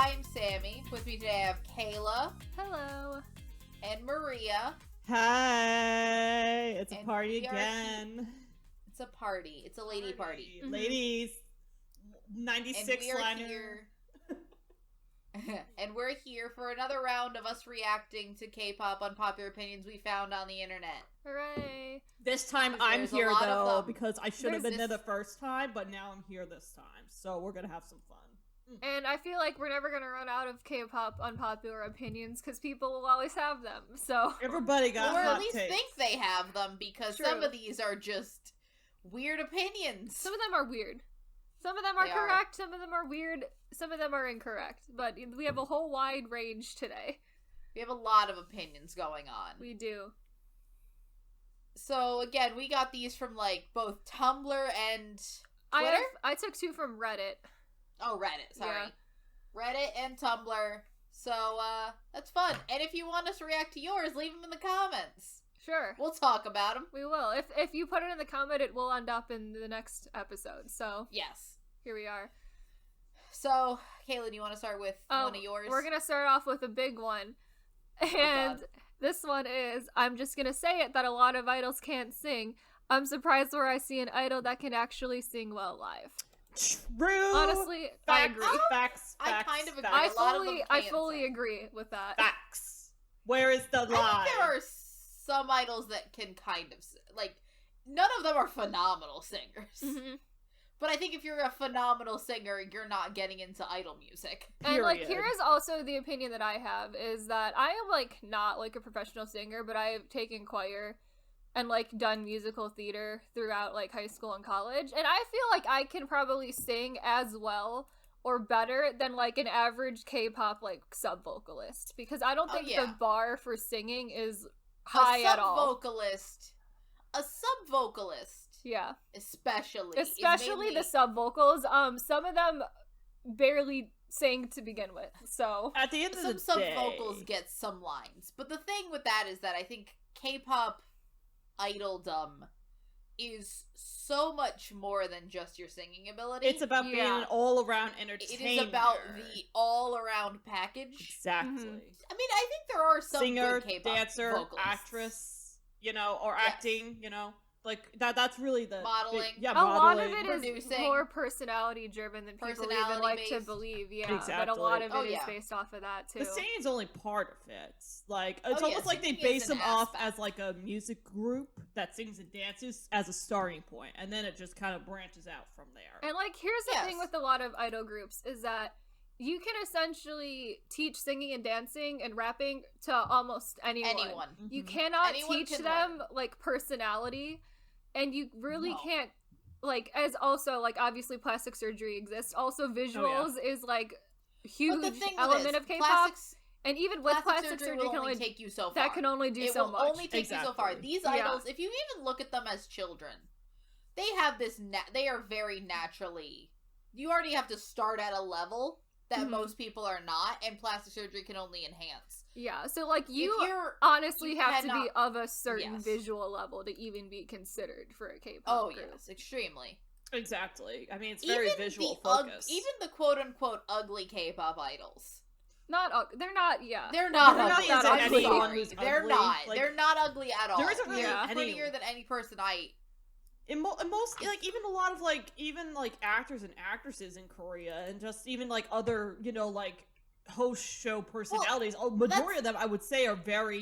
I'm Sammy. With me today I have Kayla. Hello. And Maria. Hi. It's a And party we are again. It's a party. It's a lady party. Ladies. 96 and we are liner. here. And we're here for another round of us reacting to K-pop unpopular opinions we found on the internet. Hooray. This time I'm There's a here lot of though them. because I should have There's been there this- the first time, but now I'm here this time. So we're gonna have some fun. And I feel like we're never going to run out of K-pop unpopular opinions because people will always have them. So Everybody got Or at hot least takes. think they have them, because some True. of these are just weird opinions. some of them are weird. Some of them are They are. correct. Some of them are weird. Some of them are incorrect. But we have a whole wide range today. We have a lot of opinions going on. We do. So again, we got these from like both Tumblr and Twitter. I took two from Reddit. Oh, Reddit, sorry. Yeah. Reddit and Tumblr. So, that's fun. And if you want us to react to yours, leave them in the comments. Sure. We'll talk about them. We will. If you put it in the comment, it will end up in the next episode. So Yes. here we are. So, Kayla, do you want to start with one of yours? We're going to start off with a big one. And this one is, I'm just going to say it, that a lot of idols can't sing. I'm surprised where I see an idol that can actually sing well live. True. Honestly, Facts, I agree. Facts. I kind of agree. facts. A lot of them I can't fully sing. agree with that. Facts. Where is the lie? I think there are some idols that can kind of sing. Like, none of them are phenomenal singers. Mhm. But I think if you're a phenomenal singer, you're not getting into idol music. And like, Period. here is also the opinion that I have, is that I am like not like a professional singer, but I have taken choir and like done musical theater throughout like high school and college, and I feel like I can probably sing as well or better than like an average K-pop like sub vocalist, because I don't Oh, think yeah. the bar for singing is high at all. A sub vocalist, Yeah, especially especially the sub vocals. Some of them barely sang to begin with, so At the end of some the sub day, vocals get some lines. But the thing with that is that I think K-pop idoldom is so much more than just your singing ability. it's about being Yeah. an all-around entertainer. It is about the all-around package. Exactly. Mhm. I mean, I think there are some Singer, good K-pop dancer, vocalists. actress, or Yes. acting, like that's really the Modeling. yeah, a modeling. lot of it is producing. more personality driven than people even Personality like to based. believe. Yeah, but a Exactly. lot of it Oh, is yeah. based off of that too. The singing's only part of it. Like it's Oh, yeah, almost like they singing base is an them off aspect. as like a music group that sings and dances as a starting point, and then it just kind of branches out from there. And like, here's the thing Yes. with a lot of idol groups is that you can essentially teach singing and dancing and rapping to almost anyone. Anyone. You Mhm. cannot Anyone teach can them like personality, and you really No. can't. Like, as also like obviously plastic surgery exists. Also, visuals is like huge But the thing element is, of K-pop. plastics- And even with plastic surgery, will can only only take you so far. that can only do it so will much. only take you so far. Exactly. These Yeah. idols, if you even look at them as children, they have this. They are very naturally. You already have to start at a level that Mhm. most people are not, and plastic surgery can only enhance. Yeah, so like If you you're, honestly you have to be cannot- of a certain Yes. visual level to even be considered for a K-pop oh group. yes, extremely. Exactly. I mean, it's very visual the ug- focused. even the quote unquote ugly K-pop idols. They're not. Yeah, They're not They're not ugly. into I'm anyone sorry. who's They're ugly. not. Like, They're not ugly at all. there isn't really Yeah. They're prettier any. than any person I. In most, like even a lot of even actors and actresses in Korea, and just even other host show personalities. Majority of them, I would say, are very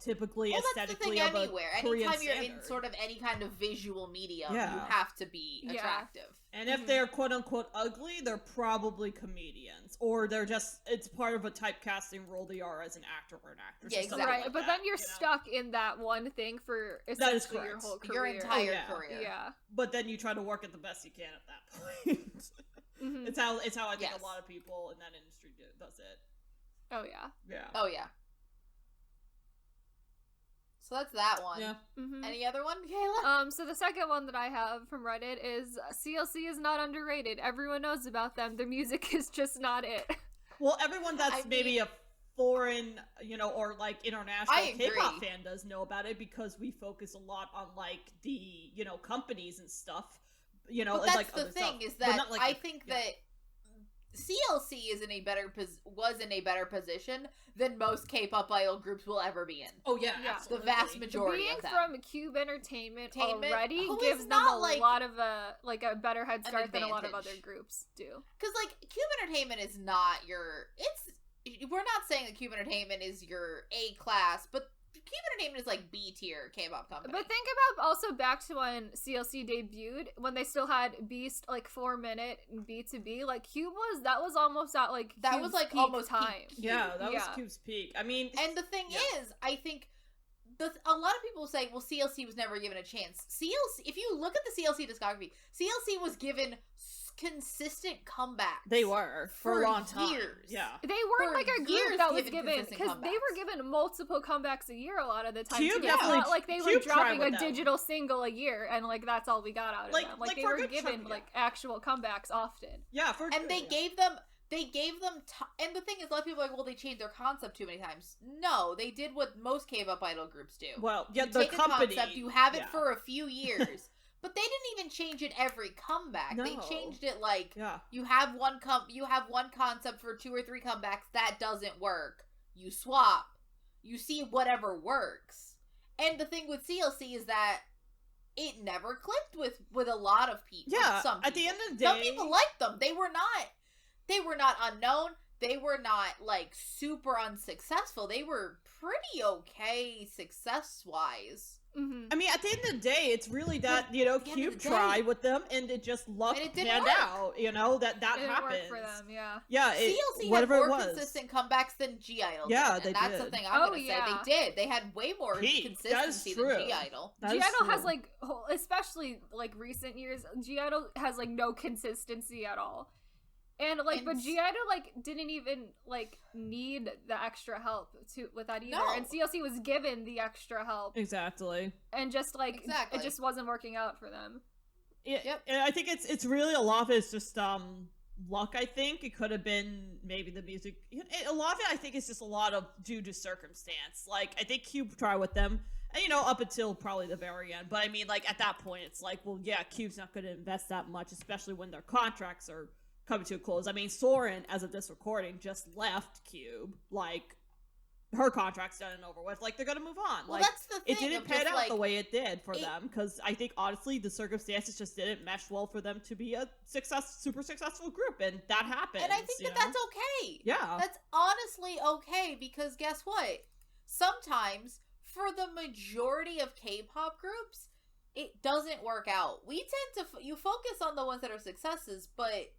typically Well, that's the aesthetically thing of a anywhere. Korean Anytime you're in standard. sort of any kind of visual medium, Yeah. you have to be Yeah. attractive. And if they're quote unquote ugly, they're probably comedians, or it's part of a typecasting role they are as an actor or an actress. Yeah, or something exactly. right. like but that, then you're you know? stuck in that one thing for That is essentially your correct. whole career. Your entire yeah. career. Yeah. But then you try to work it the best you can at that point. Mhm. It's how I think Yes. a lot of people in that industry does it. Oh yeah. Yeah. Oh yeah. So that's that one. Yeah. Mhm. Any other one, Kayla? So the second one that I have from Reddit is CLC is not underrated. Everyone knows about them. Their music is just not it. Well, everyone that's I maybe mean- a foreign, or international I K-pop agree. fan does know about it because we focus a lot on the companies and stuff. But and, that's like the other thing stuff. is But that not, like, I the- think yeah. that CLC is was in a better position than most K-pop idol groups will ever be in. Oh yeah, Yeah. absolutely. The vast majority Being of them. from Cube Entertainment already who is gives them not, a like, lot of a better head start than a lot of advantage. other groups do. Because, like, Cube Entertainment is not we're not saying that Cube Entertainment is your A class, but Cube Entertainment is like B tier K-pop company. But think about also back to when CLC debuted, when they still had Beast like 4-minute and B2B. Like Cube that was almost at like That Cube's was, like, peak almost time. peak. Yeah, that was Yeah. Cube's peak. I mean, And the thing is, I think a lot of people say, well, CLC was never given a chance. CLC, if you look at the CLC discography, CLC was given consistent comebacks. they were for a long time. years. Yeah. They weren't For like a years group that was given given, consistent because they were comebacks. given multiple comebacks a year a lot of the time. Cube too. It's definitely- not like they were Cube tried dropping a with them. digital single a year and like that's all we got out of Like- them. like Like they for a were good given chunk, like actual comebacks often. Yeah, for And they yeah. gave them and the thing is, a lot of people are like, well, they changed their concept too many times. No, they did what most K-pop idol groups do. Well, yeah, You the take company. a concept, you have it yeah. for a few years, but they didn't even change it every comeback. They No. changed it like Yeah. you have one concept for 2 or 3 comebacks that doesn't work. You swap. You see whatever works. And the thing with CLC is that it never clicked with a lot of people. Yeah. Some At the people. end of the day, Some people liked them. They were not unknown. They were not like super unsuccessful. They were pretty okay success-wise. Mm-hmm. I mean, at the end of the day, it's really that, At the end of Cube the day- tried with them and it just luck And it didn't panned work. out, that It didn't happens. work for them, yeah. Yeah, CLC had whatever more it was. consistent comebacks than G Idol. Yeah, did, they and that's did. the thing I'm Oh, gonna yeah. say. They did. They had way more Pete, that is consistency true. than G Idol. That G is Idol has true. like, especially like recent years, G Idol has like no consistency at all. And like, And but G Idol like didn't even like need the extra help with that either. No. And CLC was given the extra help, Exactly. and just like Exactly. it just wasn't working out for them. Yep. And I think it's really a lot of it is just luck. I think it could have been maybe the music. A lot of it I think is just a lot of due to circumstance. Like I think Cube tried with them, and up until probably the very end. But I mean, like at that point, it's like, well, yeah, Cube's not going to invest that much, especially when their contracts are coming to a close. I mean, Soren, as of this recording, just left Cube. Like her contract's done and over with. Like they're gonna move on. Well, like that's the thing. it didn't of pan just, out like, the way it did for it- them, because I think honestly the circumstances just didn't mesh well for them to be a super successful group, and that happened. And I think that's okay. Yeah. That's honestly okay, because guess what? Sometimes, for the majority of K-pop groups, it doesn't work out. We tend to you focus on the ones that are successes, but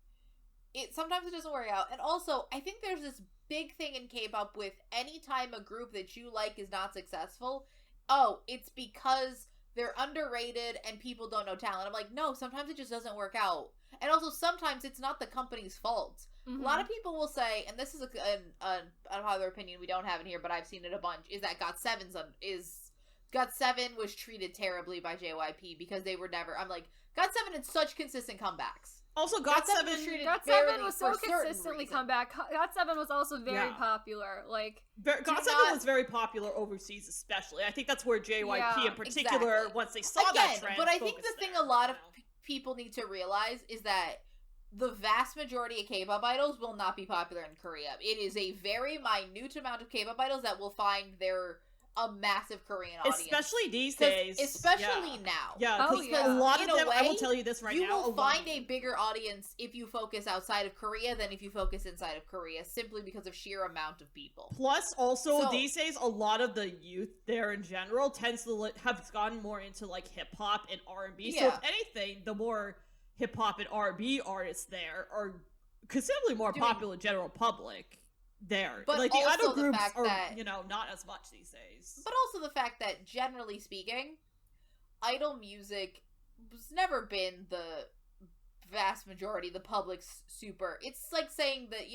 sometimes it doesn't work out. And also, I think there's this big thing in K-pop with any time a group that you like is not successful. Oh, it's because they're underrated and people don't know talent. I'm like, no, sometimes it just doesn't work out. And also, sometimes it's not the company's fault. Mm-hmm. A lot of people will say, and this is an unpopular opinion, we don't have it here, but I've seen it a bunch, is that GOT7 was treated terribly by JYP because they were never. I'm like, GOT7 had such consistent comebacks. Also, GOT7 was GOT7 treated GOT7 fairly was so for certain consistently reasons. come back. GOT7 was also very Yeah. popular. Like GOT7 not- was very popular overseas, especially. I think that's where JYP Yeah, in particular, exactly. once they saw that Again, trend, but I think the focused thing there, a lot of you know? people need to realize is that the vast majority of K-pop idols will not be popular in Korea. It is a very minute amount of K-pop idols that will find a massive Korean audience. Especially these 'Cause- days. especially yeah. now. Yeah, Oh, 'cause yeah. a lot In of a them, I will way, tell you this right you now. will a lot find of a bigger audience if you focus outside of Korea than if you focus inside of Korea, simply because of sheer amount of people. Plus, also, So- these days, a lot of the youth there in general tends to have gone more into, like, hip-hop and R&B. So, Yeah. if anything, the more hip-hop and R&B artists there are considerably more Doing- popular general public there. But like, the also idol the groups fact are, that- not as much these days. But also the fact that, generally speaking, idol music has never been the vast majority, the public's super. It's like saying that,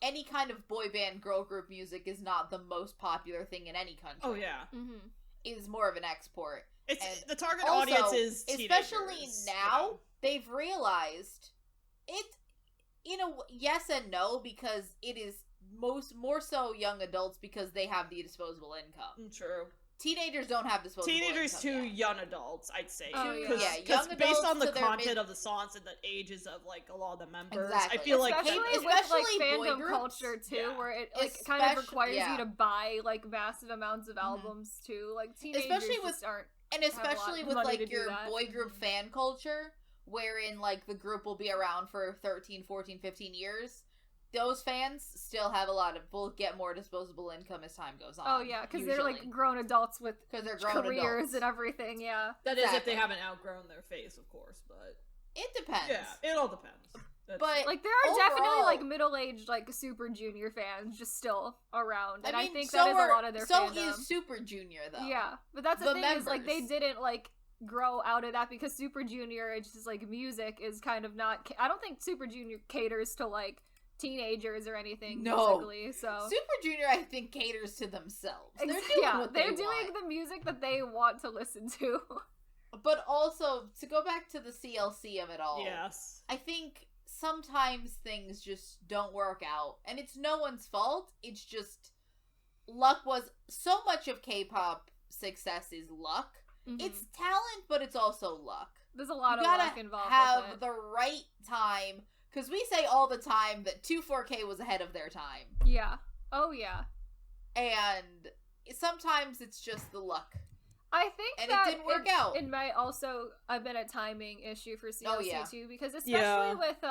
any kind of boy band, girl group music is not the most popular thing in any country. Oh, yeah. mm-hmm. Is more of an export. It's And the target also, audience is especially teenagers, now, they've realized it. Yes and no, because it is more so young adults because they have the disposable income. True. teenagers don't have disposable Teenagers income to yet. young adults, I'd say. Oh, Too. yeah. Young Because based on the adults to their content of the songs and the ages of like a lot of the members, Exactly. I feel like especially that, with like especially boy fandom groups. culture too, Yeah. where it like kind of requires you to buy like massive amounts of albums too. Like teenagers Especially with- just aren't. And have a lot especially of with money like to do your that. boy group fan culture, wherein like the group will be around for 13, 14, 15 years. Those fans still have will get more disposable income as time goes on. Oh yeah, because they're like grown adults with because they're grown careers adults. and everything. Yeah, that is if Exactly. they haven't outgrown their phase, of course. But It depends. yeah, it all depends. But like there are definitely overall- like middle-aged like Super Junior fans just still around, and I mean, think so that is are- a lot of their so fandom. is Super Junior though. Yeah, but that's the The thing is like they members. didn't like grow out of that because Super Junior, it's just like music is kind of not. I don't think Super Junior caters to like teenagers or anything No. musically. So Super Junior, I think, caters to themselves. They're doing yeah, what they're they doing want. the music that they want to listen to. But also, to go back to the CLC of it all, yes, I think sometimes things just don't work out. And it's no one's fault. It's just luck was so much of K-pop success is luck. Mhm. It's talent, but it's also luck. There's a lot You of gotta luck involved have with it. the right time. Because we say all the time that 2-4K was ahead of their time. Yeah. Oh yeah. And sometimes it's just the luck. I think And it that didn't work out. It might also have been a timing issue for CLC yeah. too, because especially Yeah. with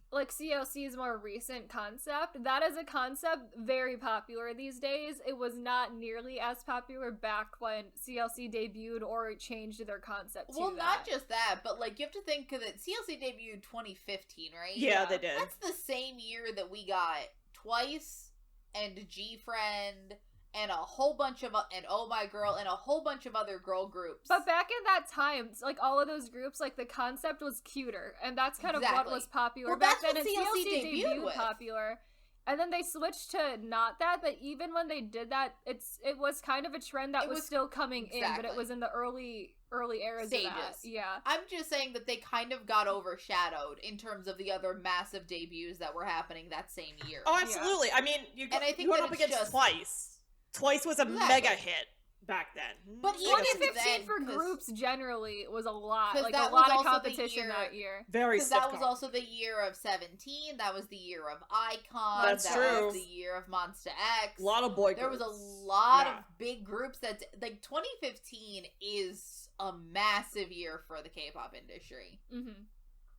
like CLC's more recent concept, that is a concept very popular these days. It was not nearly as popular back when CLC debuted or changed their concept to Well, that. not just that, but like you have to think that CLC debuted 2015, right? yeah, they did. That's the same year that we got Twice and G Friend and a whole bunch of and Oh My Girl and a whole bunch of other girl groups. But back in that time, like all of those groups, like the concept was cuter, and that's kind of what Exactly. was popular Well, back that's then. what And CLC CLC debuted debuted with. popular, and then they switched to not that. But even when they did that, it was kind of a trend that It was was- still coming in, but exactly. it was in the early eras of that. Stages. Yeah. I'm just saying that they kind of got overshadowed in terms of the other massive debuts that were happening that same year. Oh, absolutely. I mean, you And I think went that up it's against just- Twice. Twice was a Exactly. mega hit back then. But Mega even success. 2015 then, for 'cause- groups generally was a lot, 'cause like that a was lot of also the competition year- that year. very Because stiff that was comp. also the year of 17. That was the year of Icon. That's that true. was the year of Monsta X. a lot of boy There was a groups. lot Yeah. of big groups that like 2015 is a massive year for the K-pop industry. Mm-hmm.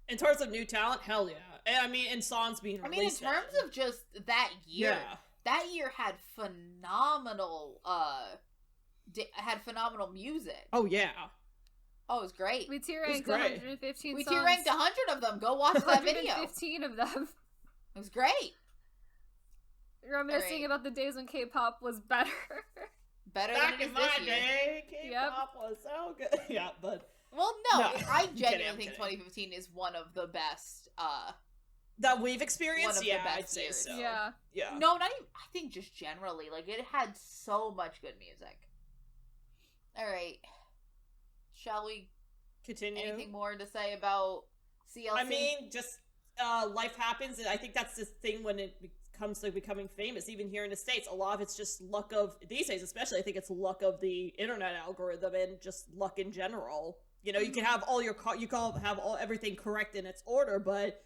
In terms of new talent, hell yeah. And I mean, and songs being I released. mean, in terms of just that year, yeah, that year had phenomenal music. oh yeah, Oh, it was great. We tier It was ranked great. 115 We songs. tier ranked 100 of them. Go watch that video. 115 of them. It was great. Reminiscing Alright. about the days when K-pop was better. Better back than it in is my this year. day, K-pop was so good. Yeah, but Well, no, No, I I'm kidding, genuinely I'm think kidding. 2015 is one of the best. that we've One experienced, of the yeah, best I'd say years. so. Yeah. Yeah. No, not even. I think just generally, like it had so much good music. All right, shall we? Continue. Anything more to say about CLC? I mean, just life happens, and I think that's the thing when it comes to becoming famous. Even here in the States, a lot of it's just luck of these days, especially. I think it's luck of the internet algorithm and just luck in general. You know, you can have all your everything correct in its order, but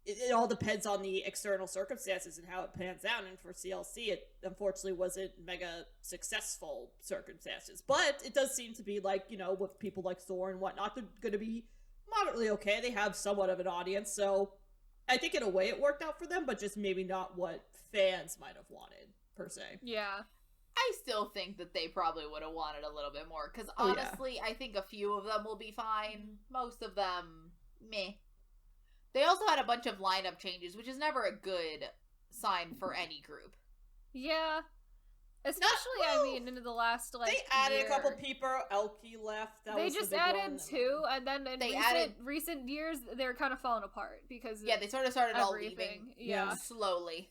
it all depends on the external circumstances and how it pans out. And for CLC, it unfortunately wasn't mega successful circumstances. But it does seem to be like, you know, with people like Thor and whatnot, they're going to be moderately okay. They have somewhat of an audience, so I think in a way it worked out for them, but just maybe not what fans might have wanted, per se. Yeah. I still think that they probably would have wanted a little bit more because Oh, yeah. honestly, I think a few of them will be fine. Most of them, meh. They also had a bunch of lineup changes, which is never a good sign for any group. Yeah. Especially, I mean, into the last, like, They added year. a couple people. Elkie left. That They was the just big added one. two, and then in They recent years, they're kind of falling apart because Yeah, they sort of started all everything. leaving Yeah. slowly.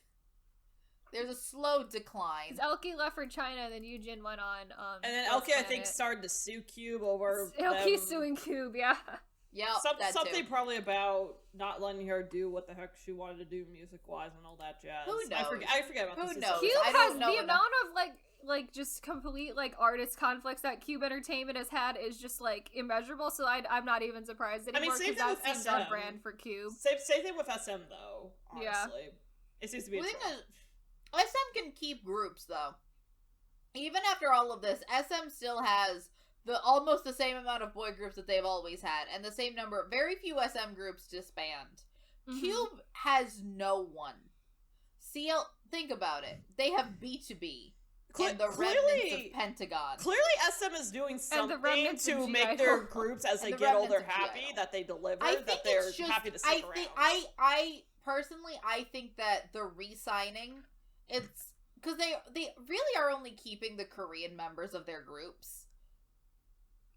There's a slow decline. Elkie left for China, and then Yujin went on. And then Ghost Elkie, I think, Planet. started to sue Cube over Elkie them. suing Cube, yeah. Yep, that something too. probably about not letting her do what the heck she wanted to do music-wise and all that jazz. Who knows? I forget about Who this. knows? Cube I has don't know the enough. amount of like just complete like artist conflicts that Cube Entertainment has had is just like immeasurable. So I'm not even surprised anymore same because thing that with seems on SM. brand for Cube. Same thing with SM though. Honestly, Yeah. it seems to be. The thing is, SM can keep groups though. Even after all of this, SM still has almost the same amount of boy groups that they've always had, and the same number. Very few SM groups disband. Mhm. Cube has no one. CL, think about it. They have B2B and the remnants of Pentagon. Clearly, SM is doing something remnants of to G make their Idol. groups as And they the get older remnants of G happy Idol. that they deliver. I think that they're it's just, happy to stick around. I personally, I think that the re-signing, it's because they really are only keeping the Korean members of their groups.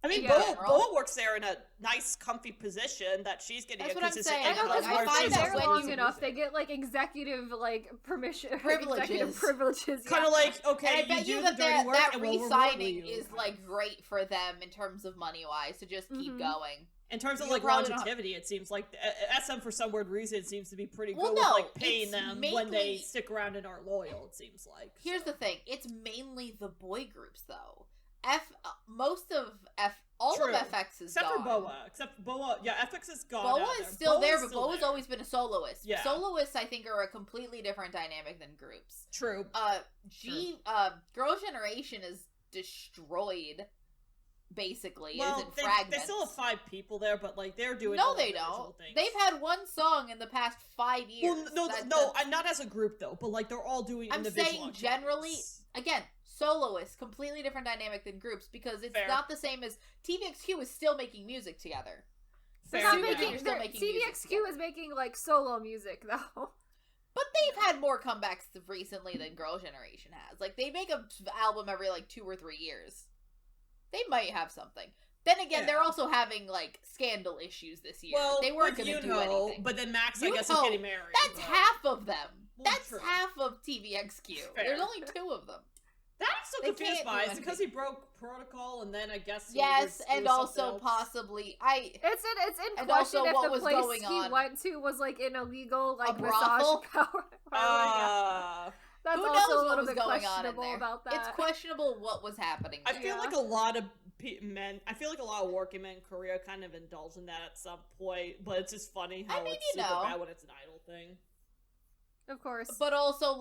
I mean, Yeah. Boa works there in a nice, comfy position that she's getting That's a what I'm consistent saying. I know income because I where find she's that they're also when long you- enough, they get like executive like permission, Privileges. executive privileges. kind of like, okay, And I you bet do you the that dirty work that and we'll reward re-signing you. is like great for them in terms of money-wise to just keep Mhm. going. In terms of You like probably don't longevity, it seems like SM for some weird reason seems to be pretty good Well, with no, like paying it's them when they mainly- stick around and are loyal. It seems like. Here's the thing: it's mainly the boy groups, though. All True. of FX is Except gone. for Boa. Except Boa, yeah, FX is gone. Boa out is there. still there, Boa's but Boa's always been a soloist. Yeah. Soloists, I think, are a completely different dynamic than groups. True. Girl Generation is destroyed, basically. Well, is in they fragments. still have 5 people there, but like they're doing. No, all they individual don't. Things. They've had one song in the past 5 years. Well, no, not as a group though, but like they're all doing. I'm individual saying generally, activities. again, soloists, completely different dynamic than groups because it's Fair. not the same as TVXQ is still making music together. They're Fair not enough. making. You're still making music TVXQ together. is making like solo music though. But they've had more comebacks recently than Girl Generation has. Like, they make an album every, 2 or 3 years. They might have something. Then again, Yeah. they're also having, scandal issues this year. Well, they weren't with going to do Yuno, anything. but then Max, I Yuno, guess, is getting married. That's but- half of them. Well, That's true. half of TVXQ. Fair. There's only 2 of them. That I'm still They confused can't by. do Is it because he broke protocol and then I guess he Yes, was and doing something also else? possibly... It's in And question also if what the was place going he on. went to was like an illegal A massage brothel? power. That's Who also knows a what little was bit going on in questionable there? about that. It's questionable what was happening I there. feel Yeah. like a lot of men. I feel like a lot of working men in Korea kind of indulge in that at some point, but it's just funny how I mean, it's you super know. bad when it's an idol thing. Of course. But also,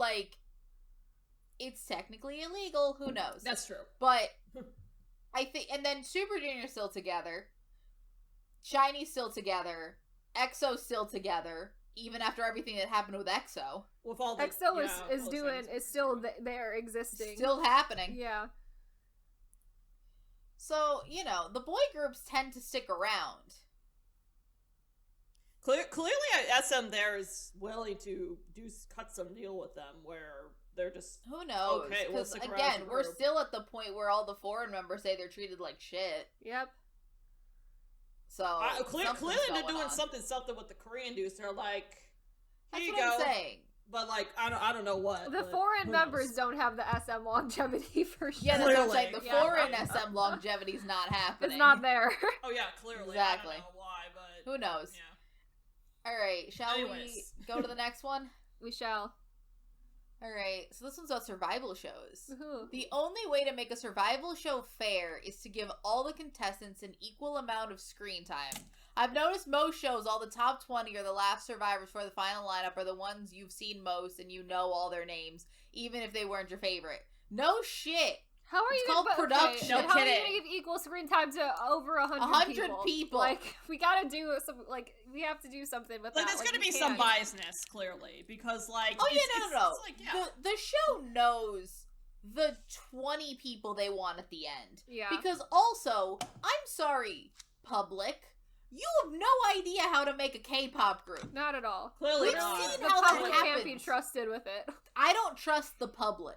it's technically illegal. Who knows? That's true. But I think, and then Super Junior's still together. Shiny's still together. EXO's still together, even after everything that happened with EXO. With all the EXO yeah, all is the doing things. is still there existing. Still happening. Yeah. So, the boy groups tend to stick around. Clearly, SM there is willing to cut some deal with them where they're just Who knows? Okay, we'll Because, stick around again, as a we're group. still at the point where all the foreign members say they're treated like shit. Yep. So, clearly something's they're going doing on. something with the Korean dudes. They're like, here That's you what go. I'm saying. But I don't know what. The but foreign who members knows? don't have the SM longevity for sure. Yeah, that's what I'm saying. Clearly. The Yeah. foreign SM longevity's not happening. It's not there. Oh yeah, clearly. Exactly. I don't know why, but Who knows? yeah. All right, shall Anyways. we go to the next one? We shall. All right, so this one's about survival shows. Woohoo. The only way to make a survival show fair is to give all the contestants an equal amount of screen time. I've noticed most shows, all the top 20 or the last survivors for the final lineup are the ones you've seen most and you know all their names, even if they weren't your favorite. No shit. How are It's you called gonna, production. Okay, No how are you kidding. gonna give equal screen time to over 100 100 people. Like, we gotta do some, we have to do something with Like, that. there's gonna we be some can't. biasness, clearly, because like. Oh, it's- yeah, it's no. like, yeah. The show knows the 20 people they want at the end. Yeah. Because also, I'm sorry, public, you have no idea how to make a K-pop group. Not at all. Clearly We've not. seen The how that public can't be happens. trusted with it. I don't trust the public.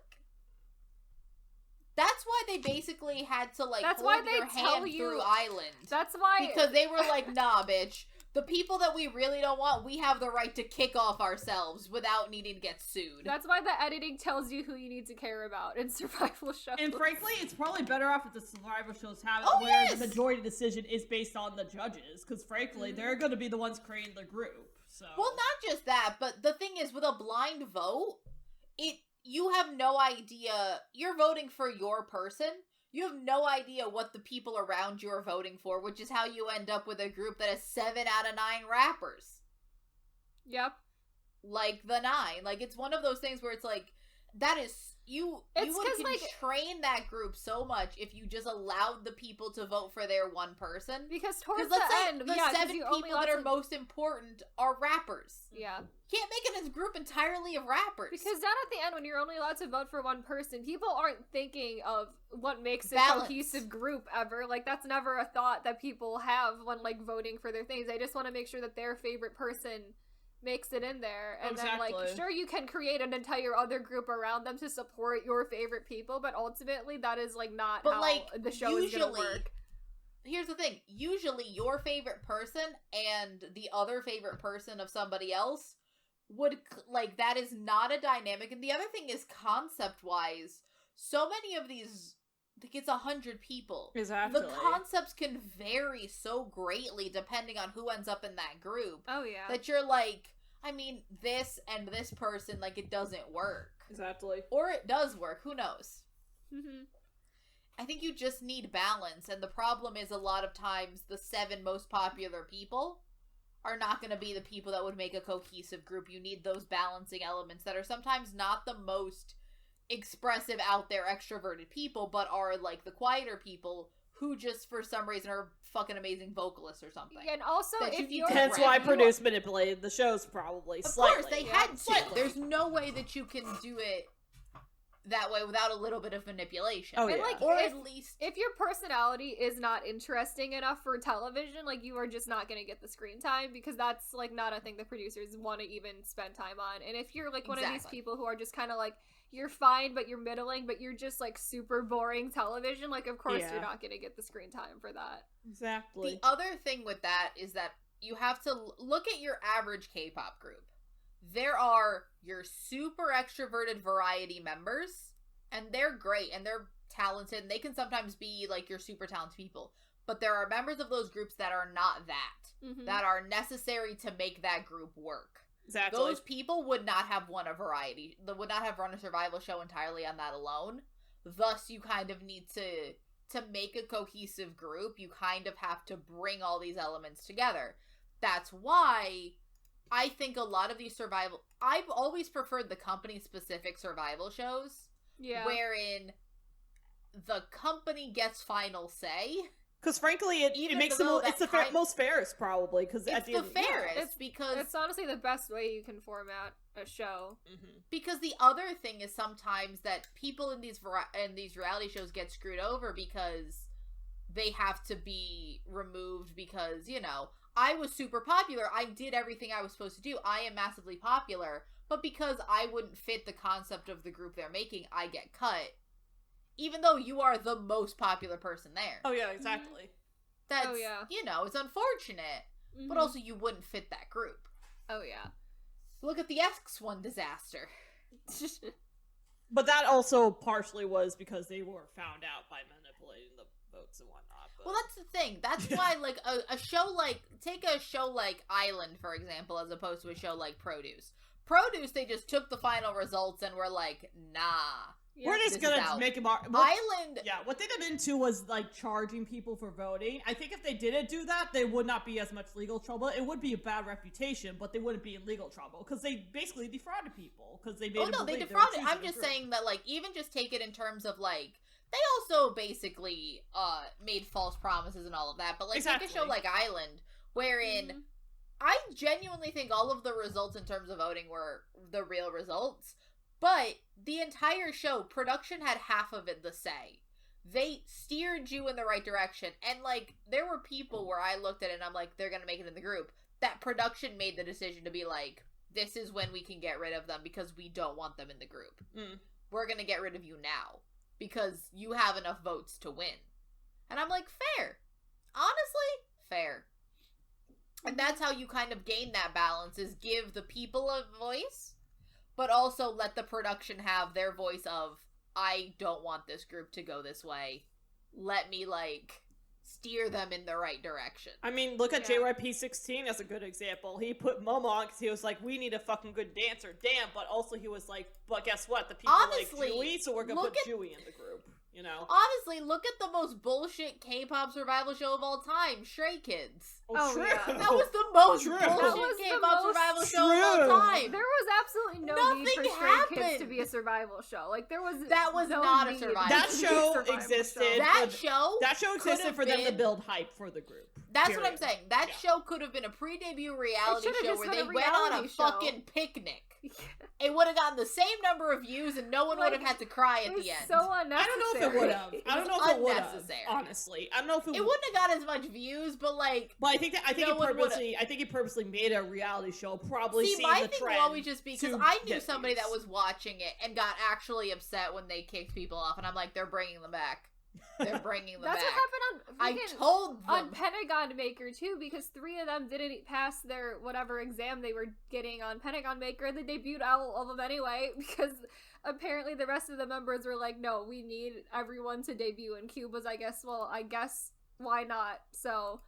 That's why they basically had to That's why hold they your tell hand you- through Island. That's why Because they were like, nah, bitch. the people that we really don't want, we have the right to kick off ourselves without needing to get sued. That's why the editing tells you who you need to care about in survival shows. And frankly, it's probably better off if the survival shows have it where yes! the majority decision is based on the judges, because frankly, they're going to be the ones creating the group. So. Well, not just that, but the thing is, with a blind vote, you have no idea. You're voting for your person. You have no idea what the people around you are voting for, which is how you end up with a group that has 7 out of 9 rappers. Yep. Like the 9. Like, it's one of those things where it's like, that is, you would constrain that group so much if you just allowed the people to vote for their one person. Because towards let's the say end, the 7 people that are most important are rappers. Yeah. Can't make it a group entirely of rappers. Because down at the end, when you're only allowed to vote for one person, people aren't thinking of what makes a cohesive group ever. Like, that's never a thought that people have when, like, voting for their things. They just want to make sure that their favorite person makes it in there. And then, like, sure, you can create an entire other group around them to support your favorite people, but ultimately that is, like, not how the show is gonna work. Here's the thing. Usually, your favorite person and the other favorite person of somebody else would, like, that is not a dynamic. And the other thing is, concept-wise, so many of these, like, it's 100 people. Exactly. The concepts can vary so greatly depending on who ends up in that group. Oh, yeah. That you're like, I mean, this and this person, like, it doesn't work. Exactly. Or it does work. Who knows? Mm-hmm. I think you just need balance. And the problem is, a lot of times, the 7 most popular people are not going to be the people that would make a cohesive group. You need those balancing elements that are sometimes not the most expressive, out there, extroverted people, but are, like, the quieter people who just, for some reason, are fucking amazing vocalists or something. Yeah, and also, if you're... Hence why Produce manipulated the shows, probably, slightly. Of course, they had to. Slightly. There's no way that you can do it that way without a little bit of manipulation. Oh, and, yeah. like, or at least... If your personality is not interesting enough for television, like, you are just not gonna get the screen time, because that's, like, not a thing the producers want to even spend time on. And if you're, like, one of these people who are just kind of, like, you're fine, but you're middling, but you're just, like, super boring television, like, of course you're not gonna get the screen time for that. Exactly. The other thing with that is that you have to look at your average K-pop group. There are your super extroverted variety members, and they're great, and they're talented, and they can sometimes be, like, your super talented people. But there are members of those groups that are not that, that are necessary to make that group work. Exactly. Those people would not have won a variety, would not have run a survival show entirely on that alone. Thus, you kind of need to make a cohesive group, you kind of have to bring all these elements together. That's why I think a lot of these survival... I've always preferred the company-specific survival shows. Yeah. Wherein the company gets final say. Because frankly, it makes it's the most fairest, probably. Because it's the fairest, because... It's honestly the best way you can format a show. Mm-hmm. Because the other thing is sometimes that people in these reality shows get screwed over because they have to be removed because, you know, I was super popular. I did everything I was supposed to do. I am massively popular. But because I wouldn't fit the concept of the group they're making, I get cut. Even though you are the most popular person there. Oh, yeah, exactly. That's, you know, it's unfortunate. But also you wouldn't fit that group. Oh, yeah. Look at the X1 disaster. But that also partially was because they were found out by manipulating the votes and whatnot. But... Well, that's the thing. That's why, like, a show like... Take a show like Island, for example, as opposed to a show like Produce. Produce, they just took the final results and were like, nah. Yeah, we're just gonna make them Island. Yeah, what they did into was like charging people for voting. I think if they didn't do that, they would not be as much legal trouble. It would be a bad reputation, but they wouldn't be in legal trouble because they basically defrauded people because they made. Oh no, they defrauded. I'm just saying that, like, even just take it in terms of like they also basically made false promises and all of that. But like take a show like Island, wherein I genuinely think all of the results in terms of voting were the real results. But the entire show, production had half of it the say. They steered you in the right direction. And, like, there were people where I looked at it and I'm like, they're gonna make it in the group. That production made the decision to be like, this is when we can get rid of them because we don't want them in the group. We're gonna get rid of you now because you have enough votes to win. And I'm like, fair. Honestly, fair. And that's how you kind of gain that balance, is give the people a voice, but also let the production have their voice of, I don't want this group to go this way. Let me, like, steer them in the right direction. I mean, look at JYP16 as a good example. He put Momo on because he was like, we need a fucking good dancer. Damn, but also he was like, but guess what? The people Honestly, like Jui, so we're gonna put Jui in the group. You know? Honestly, look at the most bullshit K-pop survival show of all time, Stray Kids. Oh, true. Yeah. That was the most True. bullshit K-pop survival show true. of all time. There was absolutely no need for Nothing Stray Kids to happened. be a survival show. Like, there was That was no not a need survival to That be a show survival existed. show. That show existed could've for them to been- build hype for the group. That's Period. what I'm saying. That show could have been a pre-debut reality should've show just where been they a went on a reality show. fucking picnic. It would have gotten the same number of views and no one would have had to cry It at was the end. so unnecessary. I don't know if it would have. I don't know if it would have. unnecessary. Honestly, I don't know if It wouldn't have got as much views, but like... But I think No one he purposely made a reality show. Probably See, seeing my the thing trend will always just be, because to I knew get somebody views. that was watching it and got actually upset when they kicked people off, and I'm like, they're bringing them back. They're bringing them That's back. what happened I told them. on Pentagon Maker too, because 3 of them didn't pass their whatever exam they were getting on Pentagon Maker. They debuted all of them anyway, because apparently the rest of the members were like, no, we need everyone to debut. And Cube was, I guess why not? So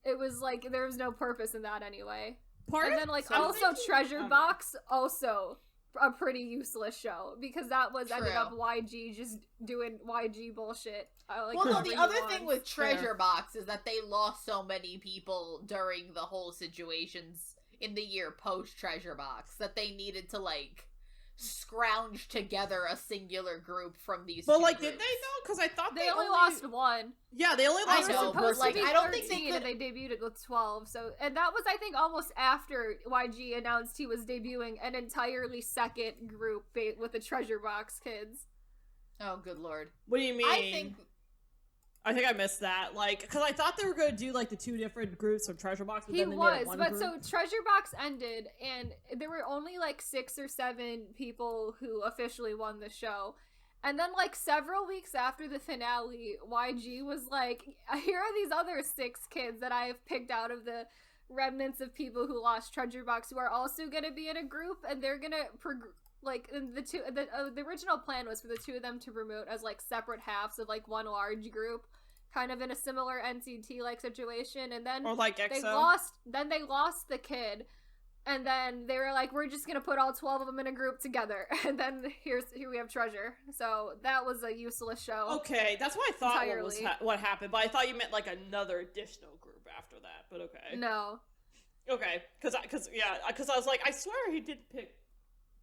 it was like there was no purpose in that anyway. And then like also Treasure Box, also a pretty useless show, because that was ended up YG just doing YG bullshit. Well, no, the other thing with Treasure Box is that they lost so many people during the whole situations in the year post Treasure Box that they needed to, like, scrounge together a singular group from these But two like, groups. did they though? Because I thought they only lost one. Yeah, they only I lost know, one but, person. like, To be I don't think 13, they and they debuted with 12. So, and that was, I think, almost after YG announced he was debuting an entirely second group with the Treasure Box kids. Oh, good lord. What do you mean? I think I missed that. Like, because I thought they were going to do like the 2 different groups of Treasure Box. But He then they made was, it one but group. so Treasure Box ended, and there were only like 6 or 7 people who officially won the show. And then, like, several weeks after the finale, YG was like, here are these other 6 kids that I have picked out of the remnants of people who lost Treasure Box who are also going to be in a group, and they're going to, the original plan was for the 2 of them to promote as, like, separate halves of, like, one large group, kind of in a similar NCT-like situation, and then or like EXO. they lost the kid. And then they were like, we're just going to put all 12 of them in a group together. And then here we have Treasure. So that was a useless show. Okay, that's what I thought Entirely. what happened. But I thought you meant like another additional group after that. But okay. No. Okay, because I was like, I swear he did pick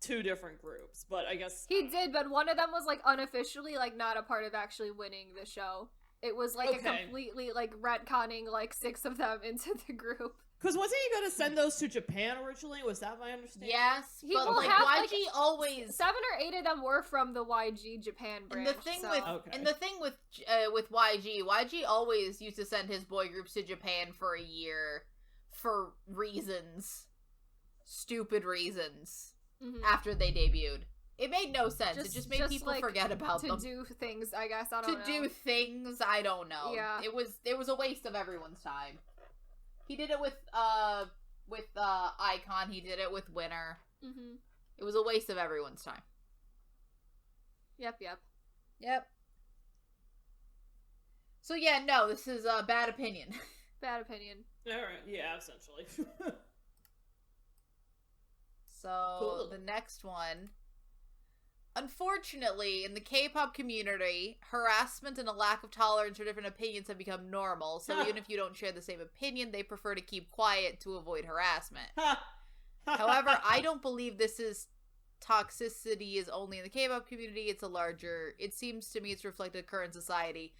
2 different groups. But I guess... He did, but one of them was like unofficially like not a part of actually winning the show. It was like a completely like retconning like 6 of them into the group. Because wasn't he going to send those to Japan originally? Was that my understanding? yes, He but will like have, YG like, always 7 or 8 of them were from the YG Japan branch. And the thing with YG always used to send his boy groups to Japan for a year for reasons, stupid reasons, after they debuted. It made no sense. It just made people forget about them. To do things, I guess. I don't know. To do things, I don't know. Yeah. It was a waste of everyone's time. He did it with Icon. He did it with Winner. Mm-hmm. It was a waste of everyone's time. Yep. So yeah, no, this is a bad opinion. Bad opinion. Alright, yeah, essentially. So, cool. The next one. Unfortunately, in the K-pop community, harassment and a lack of tolerance for different opinions have become normal, so even if you don't share the same opinion, they prefer to keep quiet to avoid harassment. However, I don't believe this is toxicity is only in the K-pop community, it seems to me it's reflected in current society.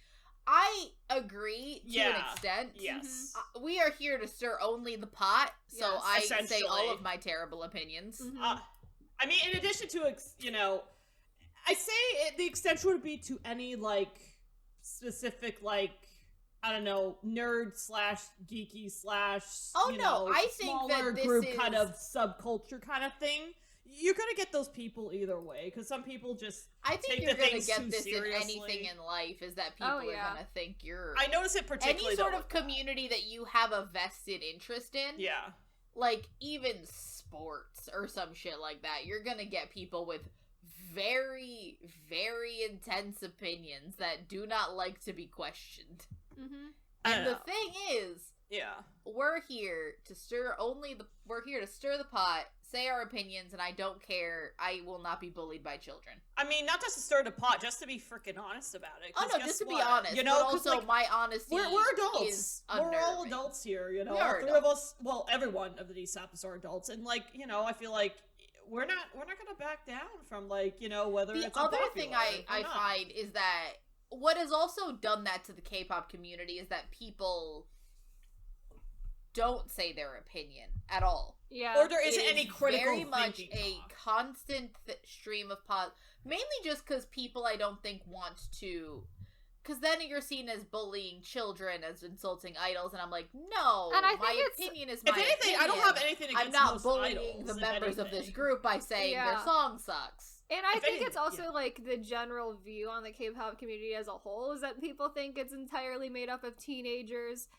I agree to an extent. Yes. We are here to stir only the pot, so Yes, I say all of my terrible opinions. Mm-hmm. I mean, in addition to, I say the extension would be to any, like, specific, like, I don't know, nerd / geeky / I think smaller that this group is... kind of subculture kind of thing. you're gonna get those people either way, because some people just I think take you're the gonna things get too this seriously. in anything in life, is that people are gonna think you're... I notice it particularly any sort though of with that. community that you have a vested interest in. Yeah. Like, even sports or some shit like that, you're gonna get people with very, very intense opinions that do not like to be questioned. Mm-hmm. And the thing is, yeah, we're here to stir the pot, say our opinions, and I don't care. I will not be bullied by children. I mean, not just to stir the pot, just to be freaking honest about it. Oh no, just to be honest. You know, but also like, my honesty we're adults. is We're all unnerving. adults here, you know. We All are three of us, well, every one of these sappers are adults, and like, you know, I feel like we're not gonna back down from, like, you know, whether The it's other unpopular thing or I not. find is that what has also done that to the K-pop community is that people don't say their opinion at all. Yeah. Or there isn't It any is critical very much thinking a talk. constant stream of mainly just because people I don't think want to, because then you're seen as bullying children, as insulting idols, and I'm like, no, And I think my it's- opinion is my If anything, opinion. I don't have anything against I'm not most bullying idols, the if members of this anything. group by saying their Yeah. song sucks. And I If think anything, it's also yeah. like the general view on the K-pop community as a whole is that people think it's entirely made up of teenagers,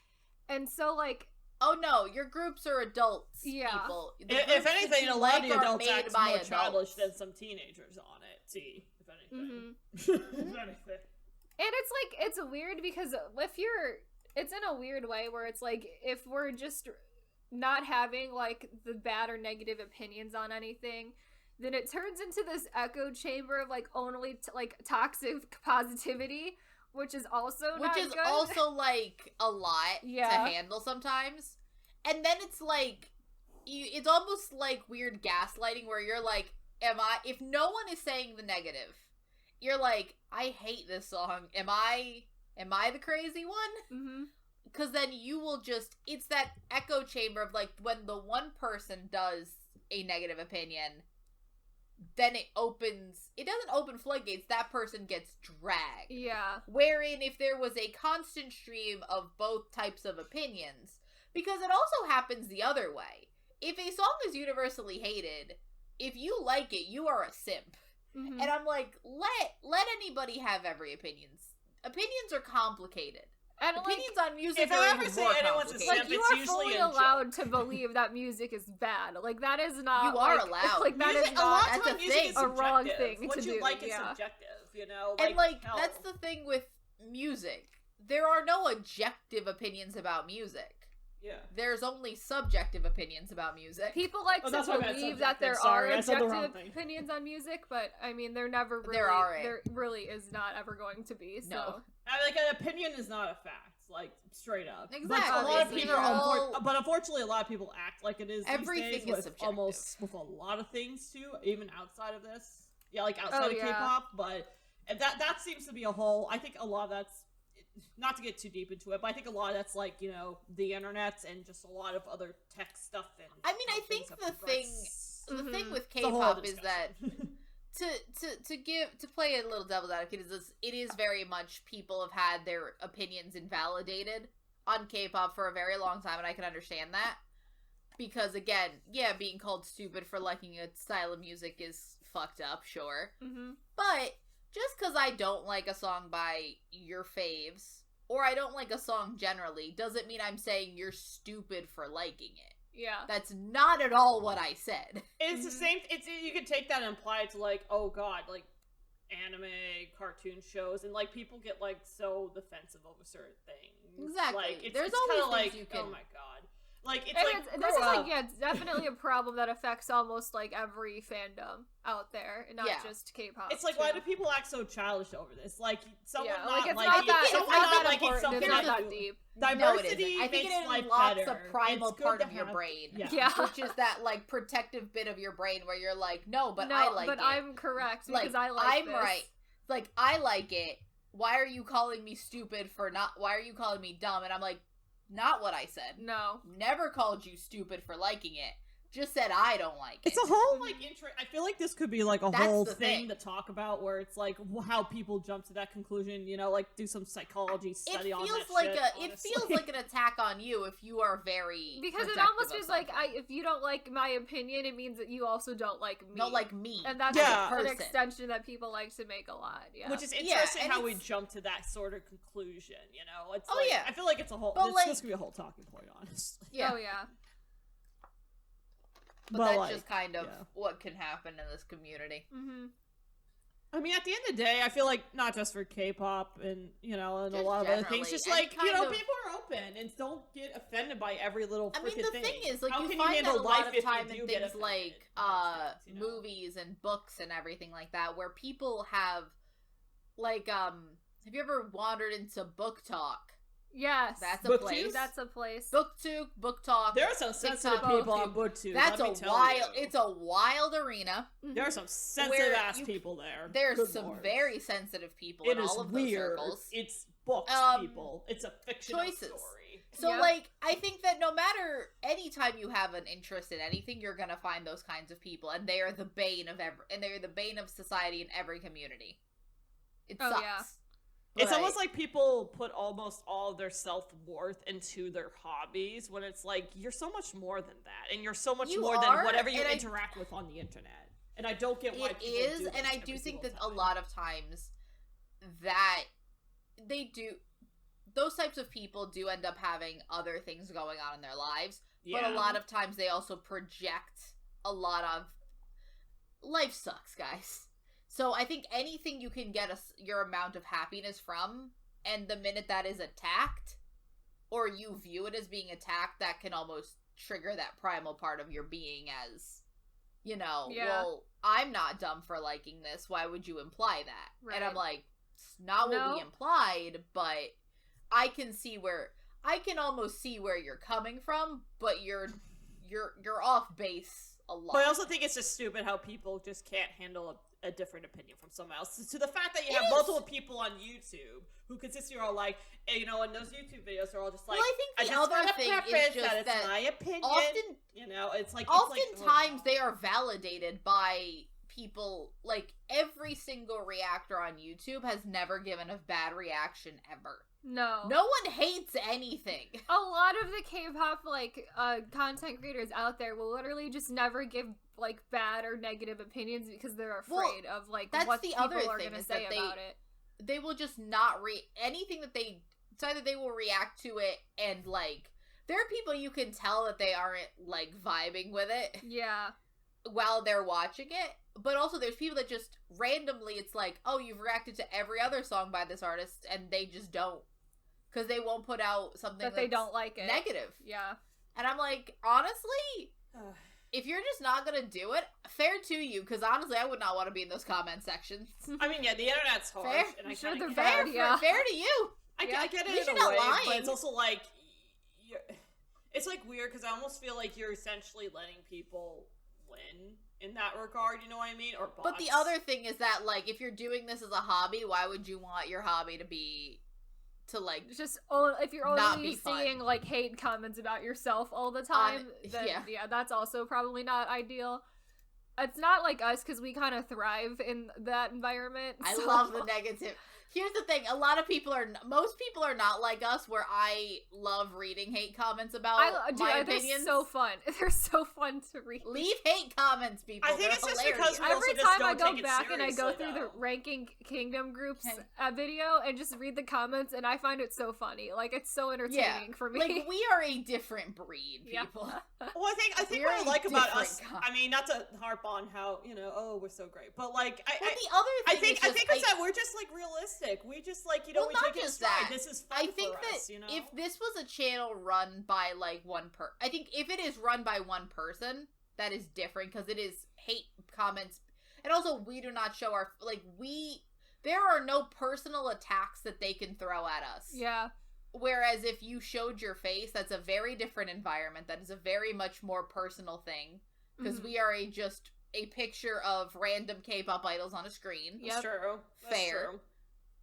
and so like, Oh no, your groups are adults, Yeah. people. The If groups that anything, you a lot like of the are adults made act by more childish adults. than some teenagers on it. See, if anything. mhm. If anything. And it's like, it's weird because it's in a weird way where it's like, if we're just not having like the bad or negative opinions on anything, then it turns into this echo chamber of like only like toxic positivity, which is also Which not is good. also like a lot Yeah. to handle sometimes. And then it's like it's almost like weird gaslighting where you're like, if no one is saying the negative, you're like, I hate this song. Am I the crazy one? Mm-hmm. Because then you will it's that echo chamber of like when the one person does a negative opinion, then it doesn't open floodgates, that person gets dragged. Yeah. Wherein if there was a constant stream of both types of opinions, because it also happens the other way. If a song is universally hated, if you like it, you are a simp. Mm-hmm. And I'm like, let anybody have every opinions. Opinions are complicated. And like, Opinions on music if are I even ever say more anyone's a complicated. simp, like you it's are usually fully a joke. allowed to believe that music is bad. Like that is not. You are like, allowed. Like that Music, is a lot not. of that's time a music thing. is A wrong subjective. thing What to you do, like is yeah. subjective, you know? And like hell. that's the thing with music. There are no objective opinions about music. Yeah. There's only subjective opinions about music. People like Oh, to that's what I meant, believe that subjective. there Sorry, are I said the wrong objective thing. opinions on music, but I mean, there never really, There aren't. there really is not ever going to be. So. No. Like, an opinion is not a fact, like, straight up. Exactly. But a lot of These people, are all- but unfortunately, a lot of people act like it is Everything these is days with subjective. almost, with a lot of things, too, even outside of this. Yeah, like, outside Oh, of yeah. K-pop, but that seems to be a whole, I think a lot of that's, not to get too deep into it, but I think a lot of that's, like, you know, the internet and just a lot of other tech stuff. And I mean, I how think things have the thing progressed. the thing with It's a whole other K-pop is that discussion. to play a little devil's advocate is this, it is very much people have had their opinions invalidated on K-pop for a very long time, and I can understand that. Because again, yeah, being called stupid for liking a style of music is fucked up, sure. Mm-hmm. But just because I don't like a song by your faves, or I don't like a song generally, doesn't mean I'm saying you're stupid for liking it. Yeah. That's not at all what I said. It's the same. You could take that and apply it to like, oh god, like anime, cartoon shows, and like people get like so defensive over certain things. Exactly. Like, There's it's always kinda things like, you can- oh my god, like it's And like this grow is like, up. yeah, it's definitely a problem that affects almost like every fandom out there, and not Yeah. just K-pop. It's like, too. why do people act so childish over this? Like, someone Yeah, not like it's like not it, that. It's someone not that liking important. It's something not that that deep. No, it diversity isn't. I think makes it life unlocks better. a primal It's good part to of your have- brain. Yeah. Yeah. Which is that, like, protective bit of your brain where you're like, no, but no, I like but it. I'm correct like, because I like I'm this. right. Like, I like it. Why are you calling me stupid for not... Why are you calling me dumb? And I'm like, not what I said. No. Never called you stupid for liking it. just said I don't like it. It's a whole, like, I feel like this could be, like, a That's whole the thing thing. to talk about, where it's, like, how people jump to that conclusion, you know, like, do some psychology study on that It feels like an attack on you if you are very because it protective almost of feels like something. if you don't like my opinion, it means that you also don't like me. Not like me. And that's Yeah. an person. extension that people like to make a lot. Yeah. Which is interesting and how we it's- jump to that sort of conclusion, you know? It's Oh, like, yeah. I feel like it's a whole, But, like- this could be a whole talking point, honestly. Yeah. Oh yeah. But But, that's like, just kind of yeah. what can happen in this community. Mm-hmm. I mean, at the end of the day, I feel like not just for K-pop and, you know, and Just a lot of other generally, things, just and like, you kind know, of- people are open and don't get offended by every little I freaking mean, the thing. thing is, like, How you can find that a handle lot life of if time you in do get things offended like in those things, you know? movies and books and everything like that, where people have, like, have you ever wandered into Book Talk? Yes. That's a Booktube? place. That's a place. BookTube, Book Talk. There are some sensitive TikTok, people on BookTube. BookTube. That's let a me tell wild. you. It's a wild arena. There are some sensitive ass you- people there. There's Good some lord. very sensitive people It in is all of those weird. circles. It's books, people. It's a fictional Choices. story. So, Yep. like, I think that no matter anytime you have an interest in anything, you're gonna find those kinds of people, and they are the bane of society in every community. It Oh, sucks. yeah. It's But- almost like people put almost all of their self-worth into their hobbies, when it's like, you're so much more than that, and you're so much You more are, than whatever you and I- interact with on the internet. And I don't get why it people is, do and this I every do think single that a time. lot of times that they do, those types of people do end up having other things going on in their lives, but a Yeah. lot of times they also project a lot of life sucks, guys. So I think anything you can get your amount of happiness from, and the minute that is attacked, or you view it as being attacked, that can almost trigger that primal part of your being as, you know, Yeah. well, I'm not dumb for liking this, why would you imply that? And I'm Right. like, it's not what No. we implied, but I can almost see where you're coming from, but you're off base a lot. But I also think it's just stupid how people just can't handle a different opinion from someone else. To the fact that you have multiple people on YouTube who consistently are like, you know, and those YouTube videos are all just like, Well, I think the just other wanna thing is preface just that it's that my opinion. often- you know, it's like Oftentimes they are validated by people, like every single reactor on YouTube has never given a bad reaction ever. No. No one hates anything. A lot of the K-pop content creators out there will literally just never give like bad or negative opinions because they're afraid of like that's what the people other are thing going to is say that they- about it. They will just not anything that it's either they will react to it and like there are people you can tell that they aren't like vibing with it Yeah. while they're watching it, but also there's people that just randomly, it's like, oh, you've reacted to every other song by this artist, and they just don't, because they won't put out something That they that's don't like it. negative. Yeah. And I'm like, honestly, if you're just not gonna do it, fair to you, because honestly I would not want to be in those comment sections. I mean, yeah, the internet's harsh, Fair. and I Sure, kinda they're get fair, it. bad, yeah. fair to you. I get At it least in a you're not way, lying. but it's also like, it's like weird because I almost feel like you're essentially letting people win in that regard. You know what I mean? Or bots. But the other thing is that, like, if you're doing this as a hobby, why would you want your hobby to like It's just if you're Not only be fun. seeing like hate comments about yourself all the time, then yeah. that's also probably not ideal. It's not like us because we kind of thrive in that environment. I so- love the negative. Here's the thing: most people are not like us. Where I love reading hate comments about my they're opinions. so fun. They're so fun to read. Leave hate comments, people. I think They're it's just hilarious. because we also Every just time I don't go take it back and I go seriously, through the though. Ranking Kingdom groups Okay. video and just read the comments, and I find it so funny. Like, it's so entertaining for me. Like, we are a different breed, Yeah. people. Well, I think We're what I a like about different us, kind. I mean, not to harp on how, you know, oh, we're so great, but like, Well, the other I thing think is just, it's that we're just like realistic. We just like, you know, Well, we not take it in just stride. that. This is fun I think for that us, you know. if this was a channel run by like I think if it is run by one person, that is different because it is hate comments, and also we do not show our there are no personal attacks that they can throw at us. yeah. Whereas if you showed your face, that's a very different environment. That is a very much more personal thing because Mhm. we are just a picture of random K-pop idols on a screen. That's Yep. true. That's Fair. true.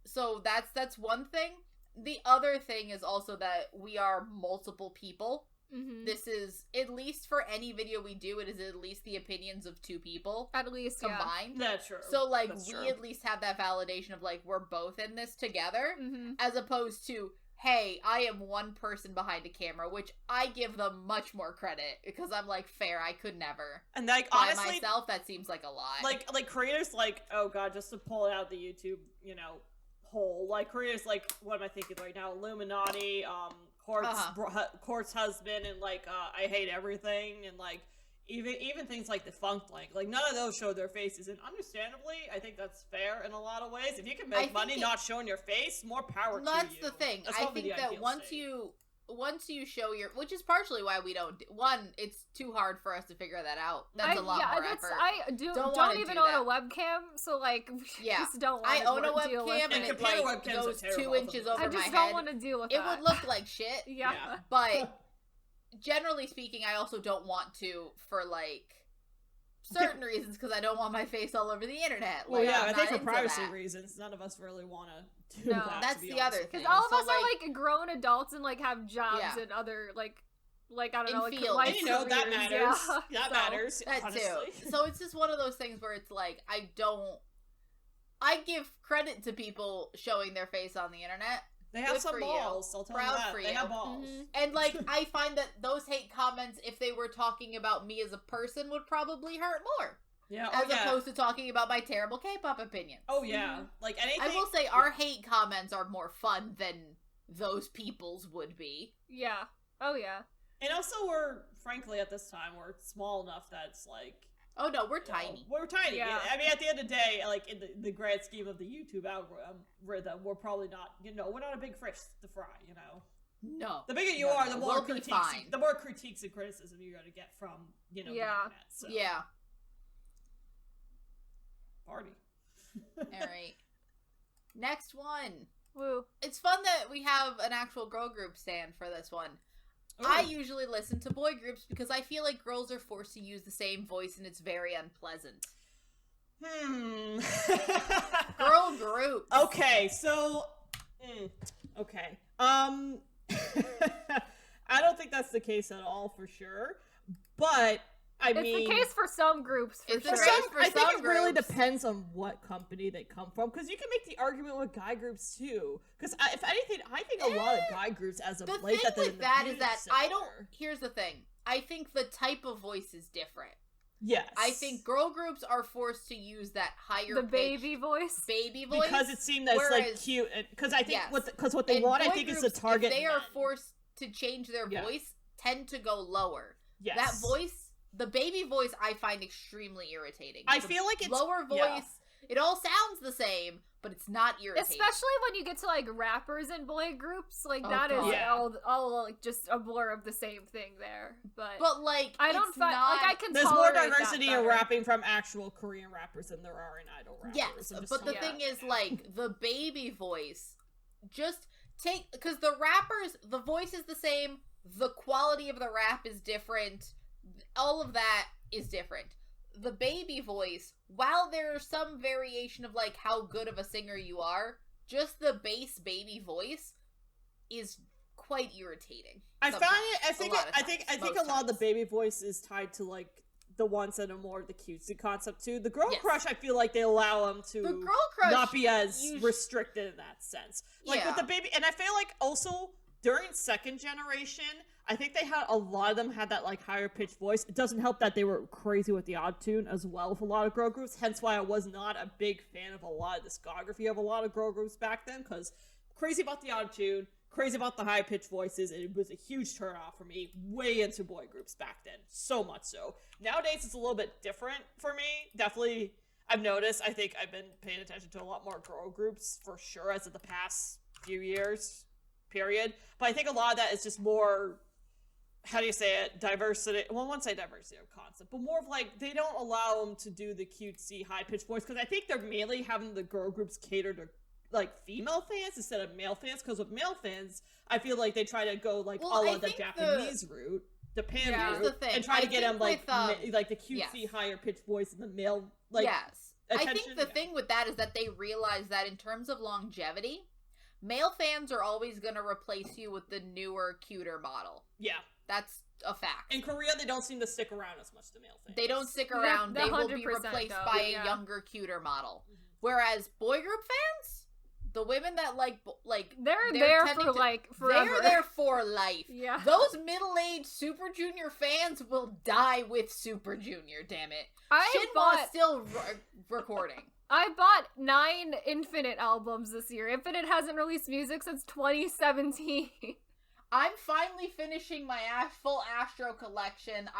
So that's one thing. The other thing is also that we are multiple people This is, at least for any video we do, it is at least the opinions of two people. At least, combined. Yeah. That's true. So, like, That's we true. at least have that validation of, like, we're both in this together, as opposed to, hey, I am one person behind a camera, which I give them much more credit, because I'm like, fair, I could never. And, like, By honestly, myself, that seems like a lot. like creators, like, oh god, just to pull it out the YouTube, you know, hole, like, creators, like, what am I thinking right now? Illuminati, Court's husband, and, like, I Hate Everything, and, like, even things like Defunct Link, like, none of those show their faces, and understandably, I think that's fair in a lot of ways. If you can make money not showing your face, more power to you. That's the thing. I think that once you show your, which is partially why we don't, it's too hard for us to figure that out. That's a lot more effort. I don't even own a webcam, so, like, just don't want I own a deal with webcam, and it, like, goes 2 inches over my head. I just don't want to deal with it that. It would look like shit. Yeah. But generally speaking, I also don't want to, for, like, certain reasons, because I don't want my face all over the internet. Well, like, yeah, I'm I think not for into privacy that. reasons, none of us really want to do No, that. that's the other thing. Because all of So, us are, like, grown adults and, like, have jobs and other, like, I don't know, like, fields. life And, you know, that careers, matters. yeah. That matters, That honestly. too. So it's just one of those things where it's like, I give credit to people showing their face on the internet. They have Good some for balls, you. I'll tell Proud you that. for They you. have balls. And, like, I find that those hate comments, if they were talking about me as a person, would probably hurt more. Yeah, as opposed to talking about my terrible K-pop opinions. Oh, yeah. Like, anything... I will say, our hate comments are more fun than those people's would be. Yeah. Oh, yeah. And also, we're, frankly, at this time, we're small enough that it's like... Oh, no, we're tiny. We're tiny. Yeah. I mean, at the end of the day, like, in the grand scheme of the YouTube algorithm, we're probably not, we're not a big fish to fry, No. The bigger you are, the more we'll critiques and criticism you're going to get from, the Yeah. internet. So. Yeah. Party. Alright. Next one. Woo. It's fun that we have an actual girl group stand for this one. Ooh. I usually listen to boy groups because I feel like girls are forced to use the same voice and it's very unpleasant. Girl groups. Okay, so... okay. I don't think that's the case at all, for sure. But... It's the case for some groups, for sure. I think it really depends on what company they come from, because you can make the argument with guy groups too. Because if anything, I think a lot of guy groups as of late that with that is that I don't. Here's the thing. I think the type of voice is different. Yes. I think girl groups are forced to use that higher baby voice, because it seemed that's like cute. Because I think what they want, I think, is to target. If they are forced to change their voice, tend to go lower. Yes. That voice. The baby voice I find extremely irritating. I feel like it's lower voice. It all sounds the same, but it's not irritating. Especially when you get to like rappers and boy groups, like that is all like just a blur of the same thing there. But like I don't find like I can. There's more diversity in rapping from actual Korean rappers than there are in idol rappers. Yes, but the thing is, like the baby voice, just take because the rappers, the voice is the same, the quality of the rap is different. All of that is different. The baby voice, while there's some variation of like how good of a singer you are, just the bass baby voice is quite irritating. I think a lot of the baby voice is tied to like the ones that are more the cutesy concept too. The girl crush, I feel like they allow them to not be as restricted in that sense. Like with the baby, and I feel like also during second generation, I think they had a lot of them had that like higher pitched voice. It doesn't help that they were crazy with the odd tune as well with a lot of girl groups. Hence why I was not a big fan of a lot of discography of a lot of girl groups back then, because crazy about the odd tune, crazy about the high pitched voices, and it was a huge turnoff for me. Way into boy groups back then, so much so. Nowadays it's a little bit different for me. Definitely, I've noticed. I think I've been paying attention to a lot more girl groups for sure as of the past few years. Period. But I think a lot of that is just more, how do you say it, diversity. Well, I won't say diversity of concept, but more of like, they don't allow them to do the cutesy, high-pitched voice, because I think they're mainly having the girl groups cater to, like, female fans instead of male fans, because with male fans, I feel like they try to go, like, the Japanese route, the pan route, and try to get them, like the cutesy, higher-pitched voice in the male, like, attention. I think the thing with that is that they realize that in terms of longevity, Male fans are always gonna replace you with the newer, cuter model. Yeah. That's a fact. In Korea, they don't seem to stick around as much, the male fans. They don't stick around. They They will be 100% replaced don't, by yeah. a younger, cuter model. Whereas boy group fans, the women that like They're there tending for to- like forever. they're there for life. Yeah. Those middle-aged Super Junior fans will die with Super Junior. Damn it. Shinhwa's still recording. I bought 9 Infinite albums this year. Infinite hasn't released music since 2017. I'm finally finishing my full Astro collection.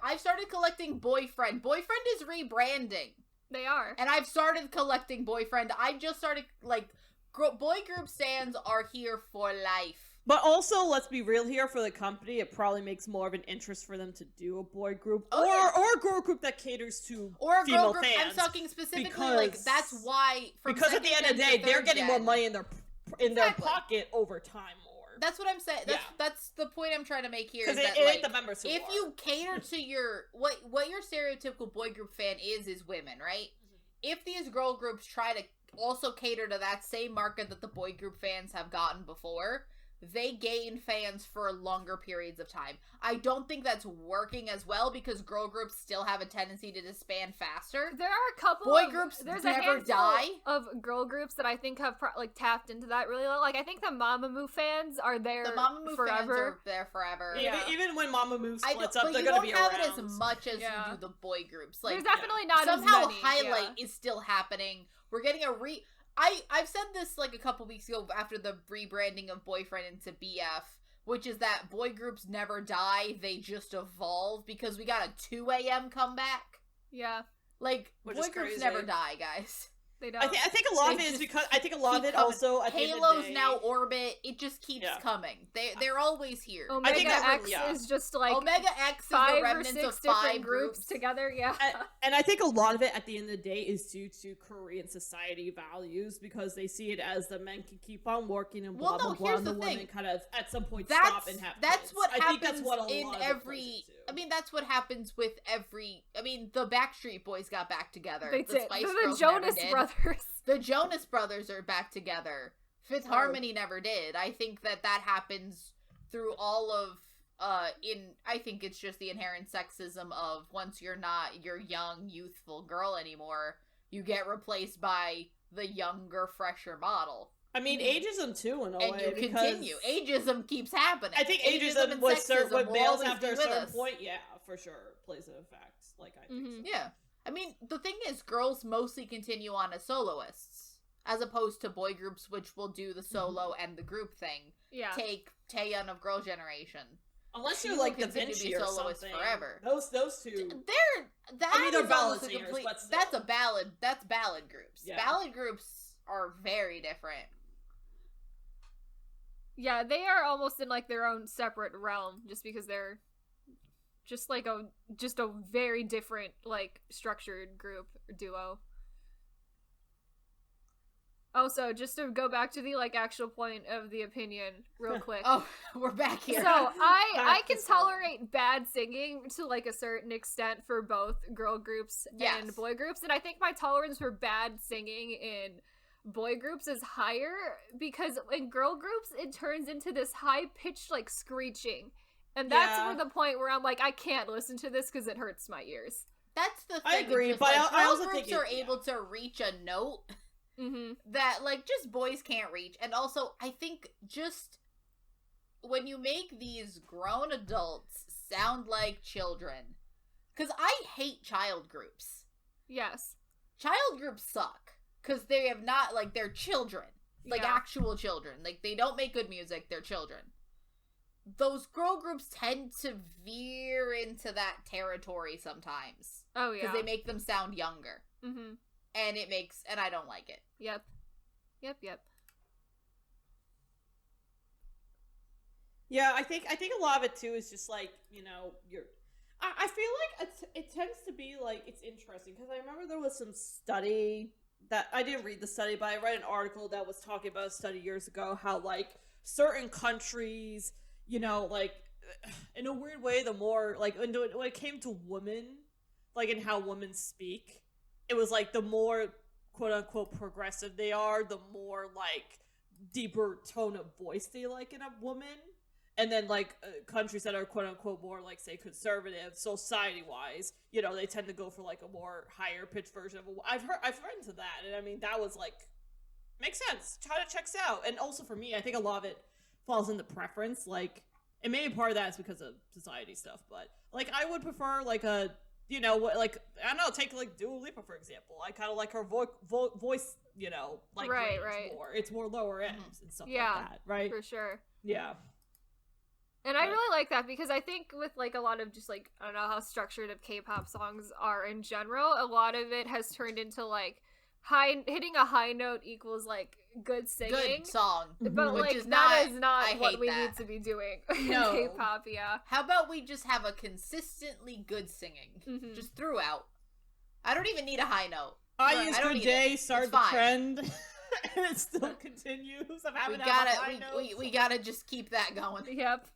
I've started collecting Boyfriend. Boyfriend is rebranding. They are. And I've started collecting Boyfriend. I just started, like, boy group stands are here for life. But also, let's be real here, for the company, it probably makes more of an interest for them to do a boy group or a girl group that caters to or a female girl group. fans. I'm talking specifically, like, that's why. Because at the end of the day, they're getting more money in their Exactly. pocket over time more. That's what I'm saying. That's the point I'm trying to make here. Because Is that, it like, ain't the members who if are. you cater to your what your stereotypical boy group fan is women, right? If these girl groups try to also cater to that same market that the boy group fans have gotten before, they gain fans for longer periods of time. I don't think that's working as well because girl groups still have a tendency to disband faster. There are a couple boy of, groups there's never a handful die of girl groups that I think have tapped into that really well. Like I think the Mamamoo fans are there The Mamamoo forever. fans are there forever. Even when Mamamoo splits up, but they're you going to don't be have around. it as much as Yeah. you do the boy groups. Like There's definitely not somehow as many. Highlight Yeah. is still happening. We're getting I've said this like a couple weeks ago after the rebranding of Boyfriend into BF, which is that boy groups never die, they just evolve because we got a 2 a.m. comeback. Yeah. Like, Which boy is groups crazy. never die, guys. They don't. I think a lot of They it is just because I think a lot of keep it coming. also at the end of the Halo's day, now orbit. It just keeps coming. They're always here. Omega think that X yeah. is just like Omega X is the 5 or remnants 6 of different 5 groups together. Yeah. and I think a lot of it at the end of the day is due to Korean society values because they see it as the men can keep on working and blah blah blah, here's and the the women thing. kind of at some point That's stop and have that's kids. what I happens think that's what a in lot of it plays every. into. I mean, that's what happens with every. I mean, the Backstreet Boys got back together. They The did. Spice The Girls Jonas never did. Brothers. The Jonas Brothers are back together. Fifth Oh. Harmony never did. I think that happens through all of. I think it's just the inherent sexism of once you're not your young, youthful girl anymore, you get replaced by the younger, fresher model. I mean, ageism too in a And way. you because continue. Ageism keeps happening. I think and ageism was sexism with will males always after be a with certain us. point. Yeah, for sure, plays an effect. Like I think. Mhm. So. Yeah. I mean, the thing is, girls mostly continue on as soloists, as opposed to boy groups, which will do the solo and the group thing. Yeah. Take Taeyeon of Girl Generation. Unless She you're will like Da continue to be Vinci or soloist something. forever. Those two. They're ballad almost a singers, complete. but still. That's a ballad. That's ballad groups. Yeah. Ballad groups are very different. Yeah, they are almost in like their own separate realm just because they're just like a very different like structured group or duo. Also, just to go back to the like actual point of the opinion real quick. Oh, we're back here. So I Back can to song. tolerate bad singing to like a certain extent for both girl groups Yes. and boy groups, and I think my tolerance for bad singing in boy groups is higher because in girl groups it turns into this high pitched like screeching, and that's Yeah. where the point where I'm like I can't listen to this because it hurts my ears. That's the thing. I it's agree, just, but like, I girl also groups think are it- yeah. able to reach a note Mm-hmm. that like just boys can't reach. And also I think just when you make these grown adults sound like children, because I hate child groups. Yes. Child groups suck because they have not, like, they're children, like Yeah. actual children, like they don't make good music, they're children. Those girl groups tend to veer into that territory sometimes Oh because yeah. they make them sound younger, Mm-hmm. and I don't like it. Yep. Yeah, I think a lot of it too is just like, you know, I feel like it tends to be like it's interesting because I remember there was some study that I didn't read the study, but I read an article that was talking about a study years ago how like certain countries, you know, like in a weird way, the more like when it came to women, like in how women speak, it was like the more quote unquote progressive they are, the more like deeper tone of voice they like in a woman. And then, like, countries that are quote-unquote more, like, say, conservative, society-wise, you know, they tend to go for, like, a more higher-pitched version of I've read into that, and I mean, that was, like, makes sense. Kind of checks out. And also for me, I think a lot of it falls into preference, like, and maybe part of that is because of society stuff, but, like, I would prefer, like, a, you know, like, I don't know, take, like, Dua Lipa, for example. I kind of like her voice, you know, like, right. more. It's more lower ends and stuff like that, right? For sure. Yeah. And I really like that because I think with, like, a lot of just, like, I don't know how structured of K-pop songs are in general, a lot of it has turned into, like, hitting a high note equals, like, good singing. Good song. But, Which like, is that is I not what hate we that. need to be doing No. in K-pop, yeah. How about we just have a consistently good singing? Just throughout. I don't even need a high note. I use I don't Good need Day, it. start It's the fine. trend, and it still continues. I'm having We gotta just keep that going. Yep.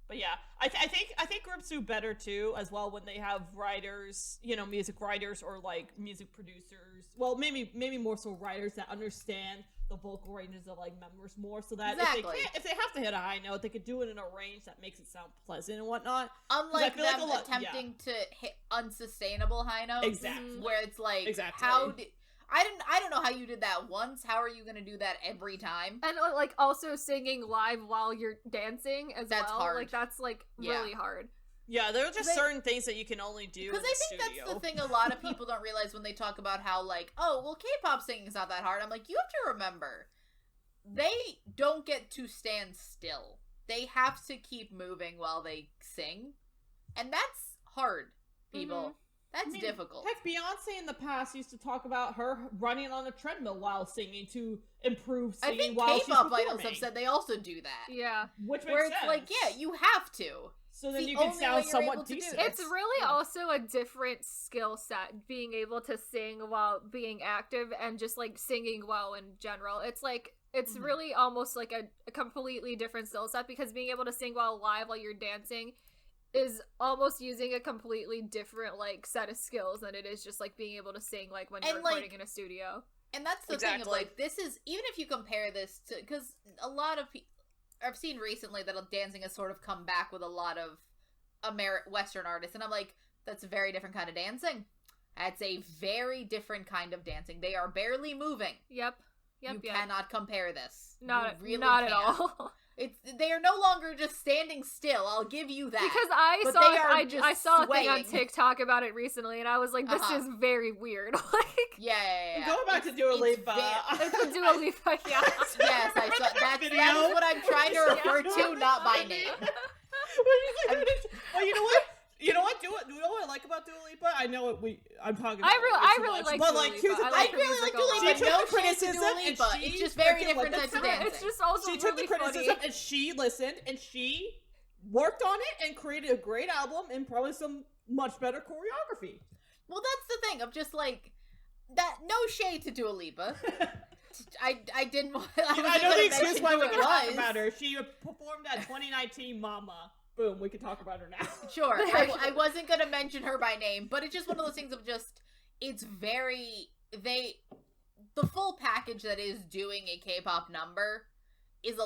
But yeah, I think groups do better too, as well, when they have writers, you know, music writers or like music producers. Well, maybe more so writers that understand the vocal ranges of like members more, so that if they have to hit a high note, they could do it in a range that makes it sound pleasant and whatnot. Unlike them attempting to hit unsustainable high notes, exactly, where it's like, exactly. I don't know how you did that once. How are you gonna do that every time? And, like, also singing live while you're dancing as well. That's hard. Like, that's, like, really hard. Yeah, there are just certain things that you can only do in the Because I think that's the thing a lot of people don't realize when they talk about how, like, oh, well, K-pop singing is not that hard. I'm like, you have to remember, they don't get to stand still. They have to keep moving while they sing. And that's hard, people. That's difficult. Heck, Beyonce in the past used to talk about her running on a treadmill while singing to improve singing while she's performing. I think K-pop idols have said they also do that. Yeah. Which makes where it's sense. like, yeah, you have to. So then you can sound somewhat decent. It's really also a different skill set, being able to sing while being active and just, like, singing well in general. It's like, it's really almost like a completely different skill set, because being able to sing live while you're dancing is almost using a completely different, like, set of skills than it is just, like, being able to sing, like, when you're recording in a studio. And that's the thing of, like, this is, even if you compare this to, because a lot of people, I've seen recently that dancing has sort of come back with a lot of Western artists, and I'm like, that's a very different kind of dancing. That's a very different kind of dancing. They are barely moving. Yep. You cannot compare this. Not really at all. They are no longer just standing still. I'll give you that. Because I saw a thing on TikTok about it recently, and I was like, this is very weird. Like, yeah. Going back to Dua Lipa. It's Dua Lipa, yeah. Yes, I saw that. That is what I'm trying to refer to, not by name. Well, you know what? You know what I like about Dua Lipa? I know I'm talking. I really like Dua Lipa. I really like Dua Lipa. No criticism, Dua Lipa. It's just very different types of dancing. It's just also she took the criticism and she listened and she worked on it and created a great album and probably some much better choreography. Well, that's the thing of just like that. No shade to Dua Lipa. I didn't. I know the excuse why we can talk about her. She performed at 2019 Mama. Boom, we can talk about her now. Sure, I wasn't gonna mention her by name, but it's just one of those things of just, it's very, the full package that is doing a K-pop number is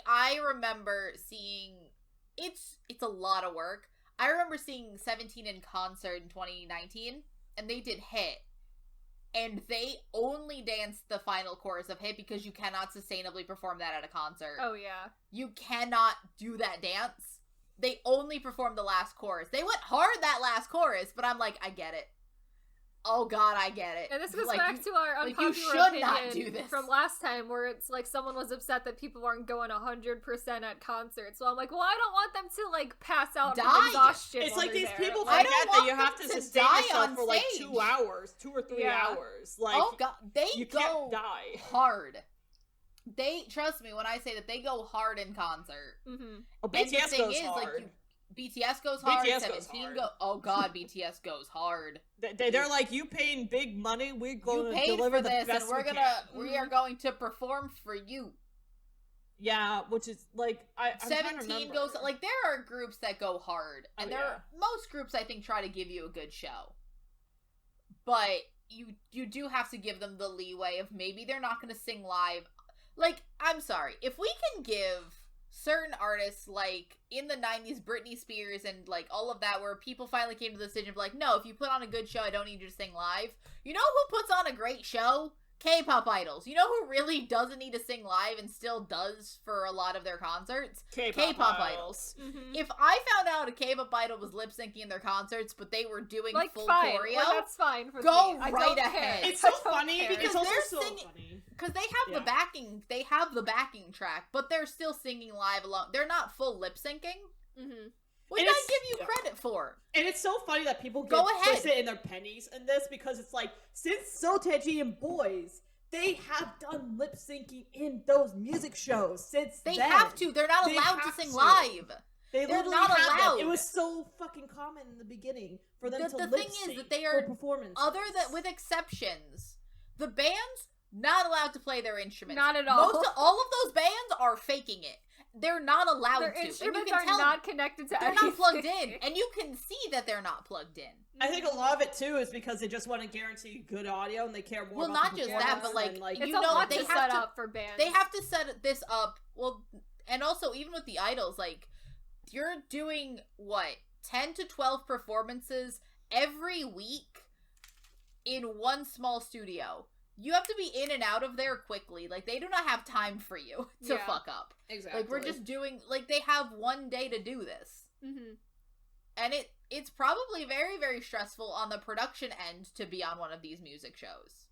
I remember seeing, it's a lot of work. I remember seeing 17 in concert in 2019, and they did Hit, and they only danced the final chorus of Hit because you cannot sustainably perform that at a concert. Oh yeah. You cannot do that dance. They only performed the last chorus. They went hard that last chorus, but I'm like, I get it. Oh god, I get it. And this goes back to our unpopular opinion from last time, where it's like someone was upset that people weren't going 100% at concerts. So I'm like, well, I don't want them to like pass out from exhaustion. It's like these there. people forget that you have to sustain yourself for like 2 hours, 2 or 3 hours. Like, oh god, you can't die hard. They, trust me when I say that they go hard in concert. Oh, BTS goes hard. BTS goes hard. 17 goes. Oh god, BTS goes hard. They're like, you paying big money. We're going to deliver the best we are going to perform for you. Yeah, which is like 17 goes like, there are groups that go hard, and most groups I think try to give you a good show. But you do have to give them the leeway of maybe they're not going to sing live. Like, I'm sorry, if we can give certain artists, like, in the 90s, Britney Spears and, like, all of that, where people finally came to the decision of, like, no, if you put on a good show, I don't need you to sing live. You know who puts on a great show? K-pop idols. You know who really doesn't need to sing live and still does for a lot of their concerts? K-pop idols. Mm-hmm. If I found out a K-pop idol was lip-syncing in their concerts, but they were doing like, full fine. choreo, Like, that's fine for go me. I right don't ahead. care. It's so I don't funny care. because Because it's also they're so singing- funny. because they have the backing. They have the backing track, but they're still singing live alone. They're not full lip-syncing, which And I it's- give you credit for. And it's so funny that people Go get ahead. twisted in their pennies in this because it's like, since Sotaji and Boys, they have done lip syncing in those music shows since They then. have to. They're not They allowed to have sing to. live. They They're literally not have allowed. them. It was so fucking common in the beginning for them The to thing lip is sync that they for are performances. Other than with exceptions, the bands not allowed to play their instruments. Not at all. All of those bands are faking it. They're not allowed Their to. And you instruments can are tell not connected to they're anything. not plugged in, and you can see that they're not plugged in. I think a lot of it too is because they just want to guarantee good audio and they care more Well, about not the just that, performance but, like, than, like It's you a know, lot they to have set to- up for bands. They have to set this up. Well, and also even with the idols, like, you're doing what, 10 to 12 performances every week in one small studio. You have to be in and out of there quickly. Like, they do not have time for you to Yeah. fuck up. exactly. Like, we're just doing, like, they have one day to do this. Mm-hmm. And it's probably very, very stressful on the production end to be on one of these music shows.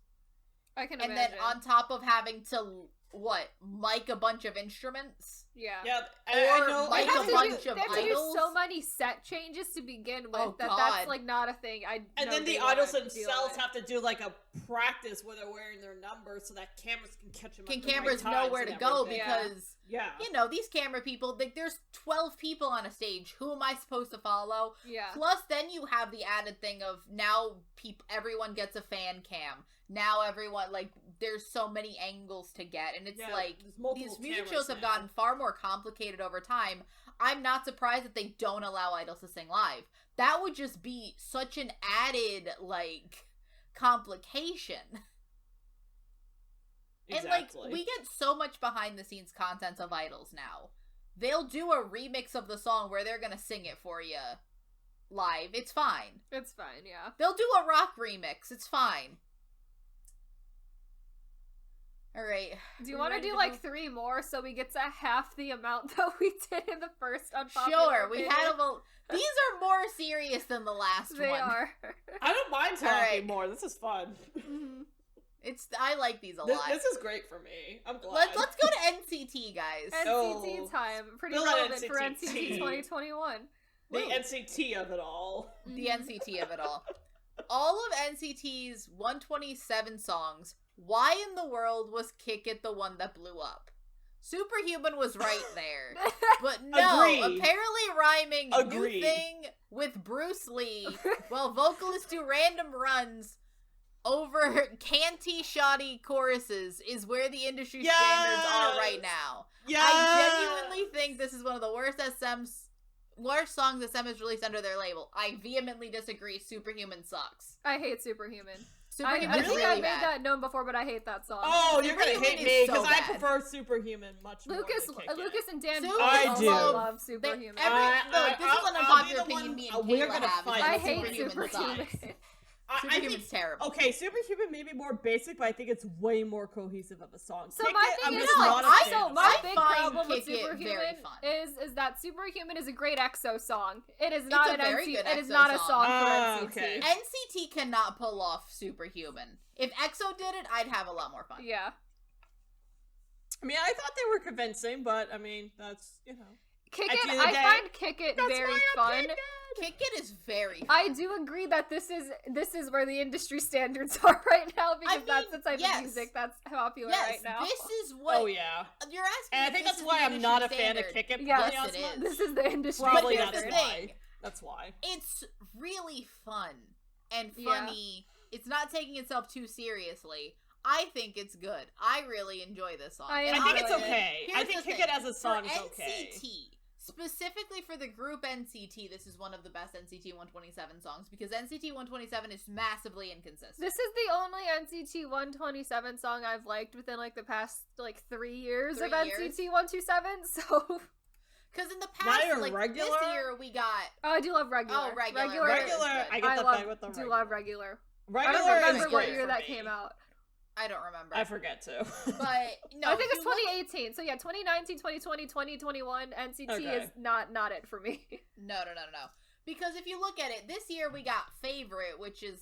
I can And imagine. then on top of having to, what, mic a bunch of instruments? yeah. Yeah, Or, I know. like, They have, a to bunch do, of they have to do idols. so many set changes to begin with Oh, that God. that's like not a thing. And know then the they idols wanna deal themselves with. have to do like a practice where they're wearing their numbers so that cameras can catch them. Can at the cameras right know times where and to go? everything. Yeah. Because, Yeah. you know, these camera people, like, there's 12 people on a stage. Who am I supposed to follow? Yeah. Plus, then you have the added thing of now everyone gets a fan cam. Now everyone, like, there's so many angles to get. And it's Yeah, like, there's multiple these music cameras shows have now. gotten far more complicated over time. I'm not surprised that they don't allow idols to sing live. That would just be such an added, like, complication. Exactly. And, like, we get so much behind-the-scenes content of idols now. They'll do a remix of the song where they're gonna sing it for you live. It's fine. It's fine, yeah. They'll do a rock remix. It's fine. Alright. Do you want to do like 3 more so we get to half the amount that we did in the first Unpopular Sure, we Opinion? had these are more serious than the last They one. are. I don't mind talking Alright. more. This is fun. Mhm. I like these a This, lot. this is great for me. I'm glad. Let's go to NCT, guys. NCT Oh. time. Pretty Feel that relevant for NCT. NCT 2021. the Woo. NCT of it all. The NCT of it all. All of NCT's 127 songs, why in the world was Kick It the one that blew up? Superhuman was right there. But no, Agreed. apparently rhyming New Agreed. Thing with Bruce Lee while vocalists do random runs over canty, shoddy choruses is where the industry standards are right now. Yeah. I genuinely think this is one of the worst songs SM has released under their label. I vehemently disagree. Superhuman sucks. I hate Superhuman. Superhuman I is think really I made bad. that known before, but I hate that song. Oh, you're gonna Superhuman hate me is so because I bad. prefer Superhuman much Lucas, more. than Kick It. Lucas and Dan Super- I also do. love They- Superhuman. every- no, this is an I'll be unpopular the opinion one- me and we're Kayla gonna have. is fight. that I hate Superhuman Superhuman. sucks. I Superhuman's think terrible. okay, Superhuman may be more basic, but I think it's way more cohesive of a song. So Kick my It, thing I'm is, just not a fan so of. my I big find problem with Kick It very Superhuman fun. is that Superhuman is a great EXO song. It is not a an very NCT. good It is EXO not a song. song Ah, for okay. NCT. NCT cannot pull off Superhuman. If EXO did it, I'd have a lot more fun. Yeah, I mean, I thought they were convincing, but I mean, that's Kick At It. the end of the I day, find Kick It that's very my fun. opinion. Kick It is very fun. I do agree that this is where the industry standards are right now because mean, that's the type yes. of music that's popular Yes, right now. this is what Oh yeah, you're asking. and I if think this that's is why the I'm not a industry fan of standard. Kick It. Yes, to be honest it with is. you. This is the industry. Probably here's that's the why. thing. That's why. It's really fun and Yeah. funny. It's not taking itself too seriously. I think it's good. I really enjoy this song. I And I think it's enjoy it. okay. I here's think the Kick thing. It as a song is For okay. NCT specifically for the group NCT, this is one of the best NCT 127 songs because NCT 127 is massively inconsistent. This is the only NCT 127 song I've liked within like the past like 3 years of NCT 127. So, because in the past, like regular? this year, we got. Oh, I do love regular. Oh, regular. I get the bag with the regular. Do love regular. Regular I don't remember is what great year for that me. came out. I don't remember. I forget too. But no, I think it's 2018. So yeah, 2019, 2020, 2021, NCT is not it for me. No. Because if you look at it, this year we got Favorite, which is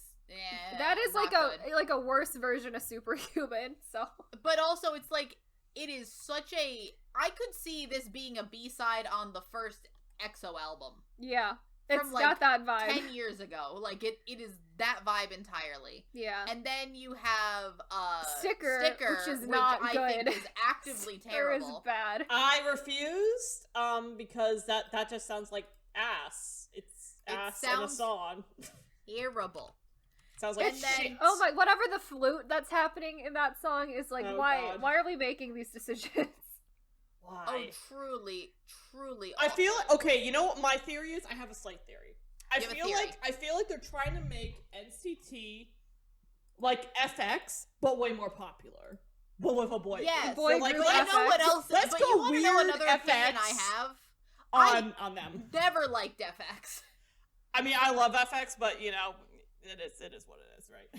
that is not like a worse version of Superhuman. So, but also it's like it is such a. I could see this being a B-side on the first EXO album. Yeah. It's From, like, got that vibe. 10 years ago. Like, it is that vibe entirely. Yeah. And then you have Sticker, which is which not I good. think is actively terrible. Is bad. I refused, because that just sounds like ass. It's ass in a song. Terrible. Sounds like And then- shit. Oh my, whatever the flute that's happening in that song is like, Oh, why God. are we making these decisions? Why? Oh, truly I feel awful. okay. You know what my theory is? I have a slight theory. I You have a feel like they're trying to make NCT like FX, but way more popular, but with a boy. Yes, Boy like, group but you know what FX. else? Let's but go you wanna know weird another opinion FX I have? on them. Never liked FX. I mean, I love FX, but you know, it is what it is, right?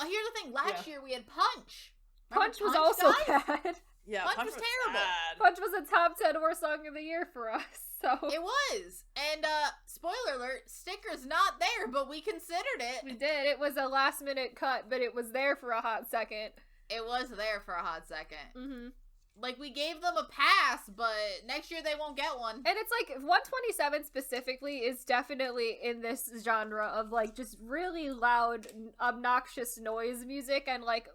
Here's the thing. Last year we had Punch. Punch was Remember also guys? bad. Yeah, Punch was terrible. bad. Punch was a top 10 worst song of the year for us. So It was. And spoiler alert, Sticker's not there, but we considered it. we did. It was a last minute cut, but it was there for a hot second. It was there for a hot second. Mm-hmm. Like, we gave them a pass, but next year they won't get one. And it's like 127 specifically is definitely in this genre of like just really loud, obnoxious noise music and like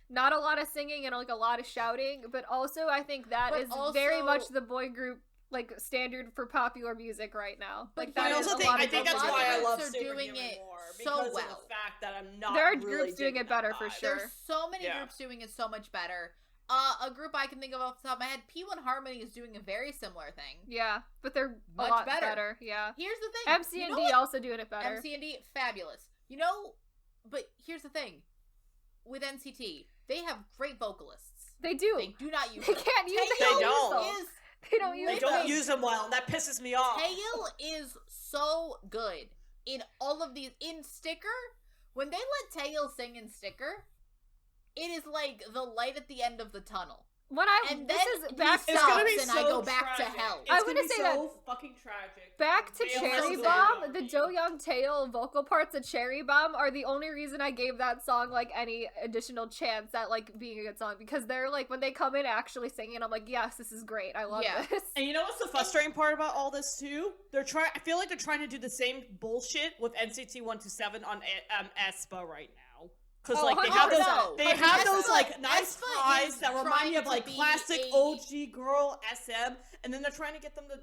not a lot of singing and like a lot of shouting, but also I think that But is also- very much the boy group like standard for popular music right now. But Like that I that is also a think lot I of think good that's a lot why of I love groups are doing Superhuman it more so because of well. the fact that I'm not. There are really groups doing digging it better that for vibe. sure. There's so many Yeah. groups doing it so much better. A group I can think of off the top of my head, P1 Harmony is doing a very similar thing. Yeah, but they're Much a lot better. better. Yeah. Here's the thing. MC and you know D what? also doing it better. MC&D, fabulous. You know, but here's the thing. With NCT, they have great vocalists. They do. They do not use They them. can't use They them. don't. Is They don't use They Listen. don't them. use them well, and that pisses me off. Tail is so good in all of these. In Sticker, when they let Tail sing in Sticker, it is like the light at the end of the tunnel. When And this then is he back It's gonna be and so I go back tragic. to hell. It's I gonna wanna be say so fucking tragic. back to Tail Cherry has Bomb, to the be. Do Young Tail vocal parts of Cherry Bomb are the only reason I gave that song like any additional chance at like being a good song because they're like when they come in actually singing, I'm like, yes, this is great. I love Yeah. this. And you know what's the frustrating part about all this too? I feel like they're trying to do the same bullshit with NCT 127 on aespa right now. Because Oh, like they have those, 100%. they But have aespa- those like nice aespa ties is that remind trying me of to like be classic a- OG girl SM, and then they're trying to get them to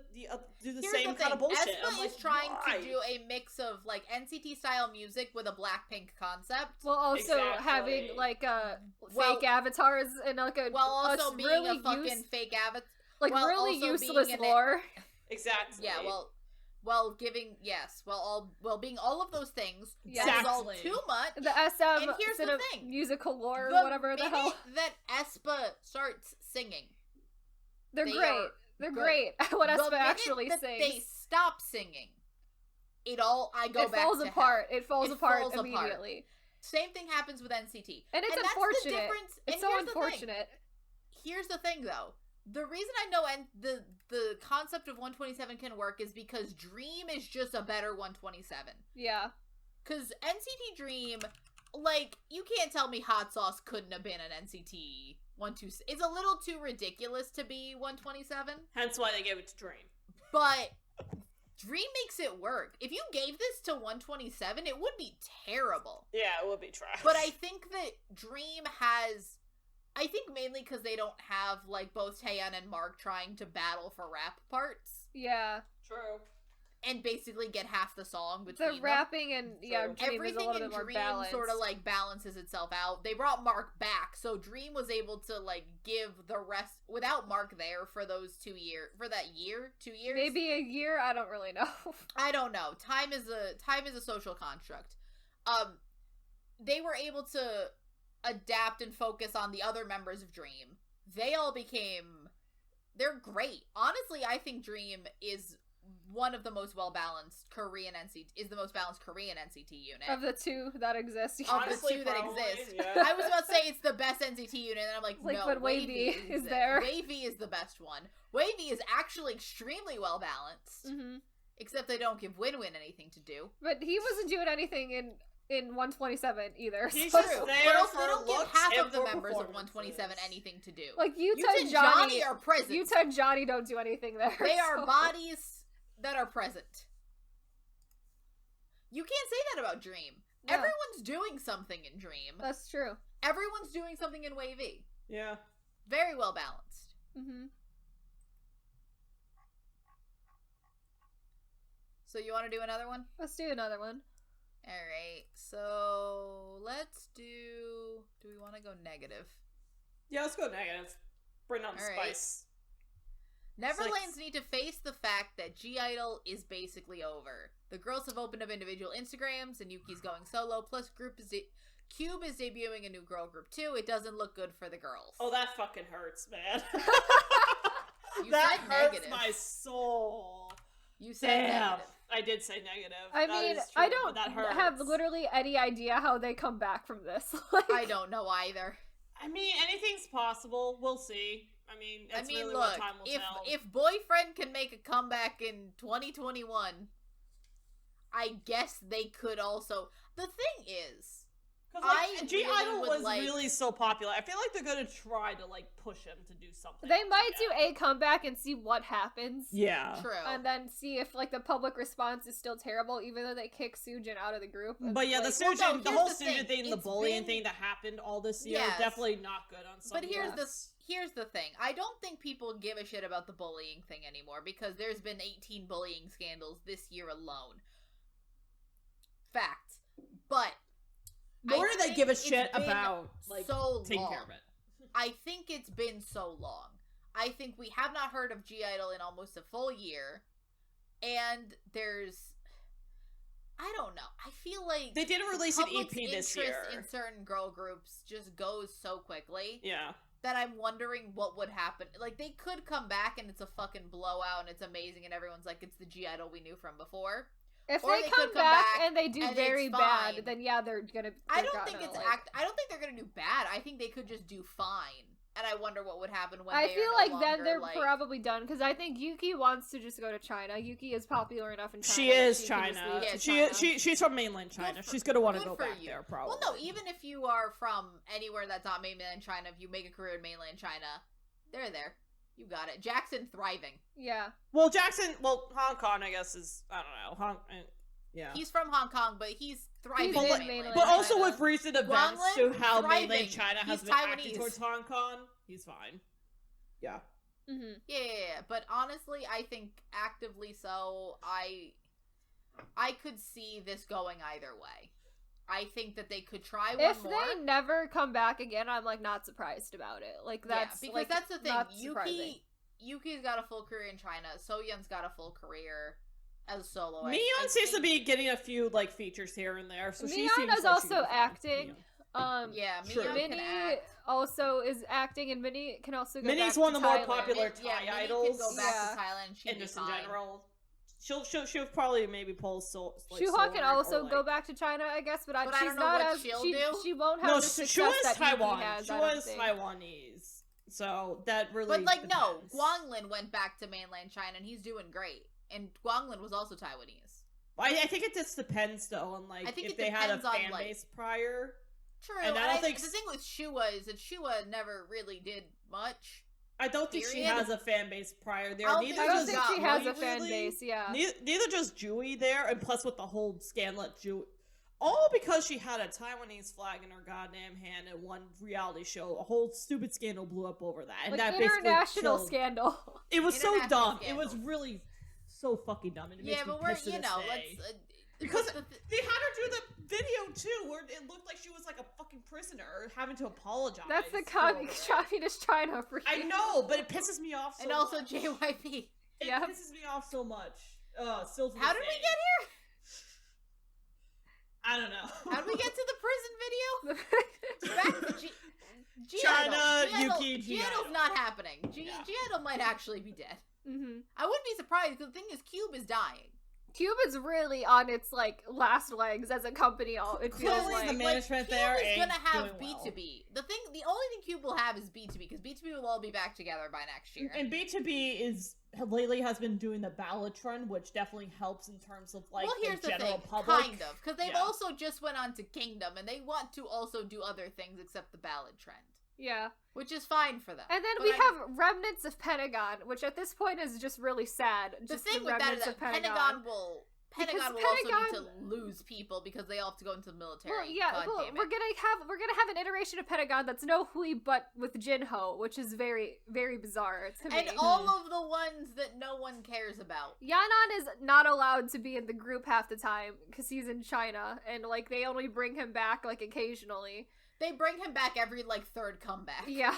do the Here's same the kind of thing, bullshit. aespa I'm like, is trying why? to do a mix of like NCT style music with a Blackpink concept, While also Exactly. having like Well- fake avatars and like a while also being really a fucking fake avatar. like while really also useless being an- lore. Exactly. Yeah, being all of those things. Yeah. That is all Exactly. too much. The SM And here's the thing. musical lore, The whatever the minute hell. that aespa starts singing, They're they great. are They're good. great at what the aespa minute actually that sings. they stop singing, I go It back falls to apart. hell. It falls It apart falls apart. immediately. Same thing happens with NCT, And it's that's the unfortunate. difference. It's And so here's the thing. unfortunate. Here's the thing, though. The reason I know the concept of 127 can work is because Dream is just a better 127. Yeah. Because NCT Dream, like, you can't tell me Hot Sauce couldn't have been an NCT 127. It's a little too ridiculous to be 127, Hence why they gave it to Dream. but Dream makes it work. If you gave this to 127, it would be terrible. Yeah, it would be trash. But I think that Dream has... I think mainly because they don't have, like, both Taeyeon and Mark trying to battle for rap parts. Yeah. True. and basically get half the song between The them. rapping and Dream is a Everything little in bit more Dream balanced. sort of like balances itself out. They brought Mark back, so Dream was able to like give the rest without Mark there for those 2 years, for that year, 2 years, Maybe a year. I don't really know. I don't know. Time is a social construct. They were able to adapt and focus on the other members of Dream. They're great. Honestly, I think Dream is one of the most well-balanced Korean NCT unit. Of the two that exist. Of Honestly, the two that probably, exist. yeah. I was about to say it's the best NCT unit, and I'm like, Like, no, but Wavy is there. Wavy is the best one. Wavy is actually extremely well-balanced. Mm-hmm. Except they don't give Win-Win anything to do. But he wasn't doing anything in 127 either. He's so- just there But also, for they don't give looks half and of the for members of performances. 127 anything to do. Like Yuta Yuta and and Johnny are present. Yuta and Johnny don't do anything there. They are so- bodies that are present. You can't say that about Dream. No. Everyone's doing something in Dream. That's true. Everyone's doing something in Wavy. Yeah. Very well balanced. Mm-hmm. So you want to do another one? Let's do another one. Alright, so let's do we want to go negative? Yeah, let's go negative. Bring on the All right. spice. Neverlands need to face the fact that G-Idol is basically over. The girls have opened up individual Instagrams, and Yuki's going solo, plus Cube is debuting a new girl group too. It doesn't look good for the girls. Oh, that fucking hurts, man. You that said hurts negative. my soul. You said Damn. negative. I did say negative. I That mean, is true, I but don't that hurts. have literally any idea how they come back from this. Like, I don't know either. I mean, anything's possible. We'll see. I mean, that's really look, what time will tell. if Boyfriend can make a comeback in 2021, I guess they could also. The thing is, Because I G-Idol really would was like- really so popular. I feel like they're gonna try to like push him to do something. they might do Yeah. a comeback and see what happens. Yeah. true. And then see if like the public response is still terrible, even though they kick Soojin out of the group. But yeah, Like, the well, Soojin, no, the here's whole the Soojin thing. thing, the It's bullying been- thing that happened all this year, Yes. definitely not good on some But here's levels. here's the thing. I don't think people give a shit about the bullying thing anymore because there's been 18 bullying scandals this year alone. Fact. But Nor I do they think give a it's shit been about like so taking long. care of it. I think it's been so long. I think we have not heard of G-Idol in almost a full year. And there's I don't know. I feel like They didn't release an public's EP this interest year. in certain girl groups just goes so quickly Yeah. that I'm wondering what would happen. Like, they could come back and it's a fucking blowout and it's amazing and everyone's like, it's the G-Idol we knew from before. if or they they come could come back back and they do and very it's bad, fine. then yeah, they're gonna. I they're don't think gonna, it's like, I don't think they're gonna do bad. I think they could just do fine. And I wonder what would happen when I they feel are no like longer, then they're like, probably done because I think Yuki wants to just go to China. Yuki is popular enough in China. She that is she can just China. leave Yeah, to She, China. she's from mainland China. Good for- She's gonna want to good go for back you. there, probably. Well, no, even if you are from anywhere that's not mainland China, if you make a career in mainland China, they're there. You got it. Jackson thriving. Yeah. Well, Jackson. Well, Hong Kong, I guess, is I don't know. Yeah. He's from Hong Kong, but he's thriving He's in in mainland mainland But also China. with recent events Guanglin, to how thriving. mainland China has He's been acting Taiwanese. towards Hong Kong, he's fine. Yeah. Mm-hmm. Yeah, but honestly, I think actively so, I could see this going either way. I think that they could try one If more. they never come back again, I'm like not surprised about it. Like that's because like, that's the thing. not surprising. Yuki's got a full career in China. Soyeon's got a full career as a soloist. Neon seems to be getting a few like features here and there, so she Neon seems is like also she's fine. acting. Yeah. Yeah, True. Minnie can Minnie act. also is acting, and Minnie can also go Minnie's back one to of the more Thailand. popular Yeah, Thai Minnie idols. can go back Yeah. to Thailand. She'd And be just in fine. general. She'll probably maybe pull like, Shuha can Sword also or, like... go back to China, I guess, but, But I she's don't know not what as she'll she, do. she won't have No, the Shua success is that Taiwan. Yuki has. I Shua don't is think. Taiwanese. So that really But like, no, depends. Guanglin went back to mainland China, and he's doing great. And Guanglin was also Taiwanese. I think it just depends though on like I think if it they had a depends on, fan like- base prior. True, And I don't think the thing with Shua is that Shua never really did much. I don't think she Period. has a fan base prior there. I don't Neither think I don't does think got she has Jui, a fan really. base, yeah. Neither does Jui there, and plus with the whole scandal at Jui, all because she had a Taiwanese flag in her goddamn hand in one reality show. A whole stupid scandal blew up over that, and Like that basically international killed. scandal. It was so International dumb. scandal. It was really so fucking dumb. And it makes me but we're pissed to this day. Because they had her do the video too, where it looked like she was like a fucking prisoner having to apologize. That's the communist China for you. I know, but it pisses me off so much. And also JYP. It pisses me off so much. Still to How did we get here? I don't know. How did we get to the prison video? Back to China, Yuki, G-Idol's not happening. G-Idol might actually be dead. Mm-hmm. I wouldn't be surprised, because the thing is, Cube is dying. Cube is really on its last legs as a company. It feels Clearly like the management there Cube is gonna have doing B2B. Well. The only thing Cube will have is B2B, because B2B will all be back together by next year. And B2B lately has been doing the ballad trend, which definitely helps in terms of here's the general thing, public. Kind of, because they've also just went on to Kingdom, and they want to also do other things except the ballad trend. Yeah. Which is fine for them. And then we have remnants of Pentagon, which at this point is just really sad. The thing with that is that Pentagon will also need to lose people because they all have to go into the military. Well, yeah, we're gonna have an iteration of Pentagon that's no Hui but with Jinho, which is very, very bizarre to me. And all of the ones that no one cares about. Yanan is not allowed to be in the group half the time because he's in China, and they only bring him back occasionally. They bring him back every third comeback. Yeah.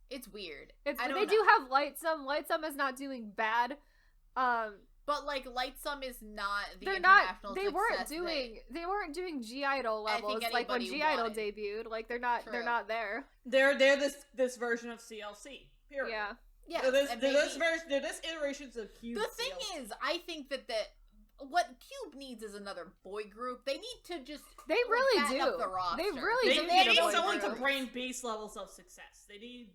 It's weird. They do have Lightsum. Lightsum is not doing bad. But Lightsum is not the international success they weren't doing G-Idol levels when G-Idol debuted. They're not there. They're this version of CLC. Period. Yeah. Yeah. They're this iterations of Cube. The thing is, I think that what Cube needs is another boy group. They need to just They really do. Up the roster. They really do. They need someone to bring base levels of success. They need.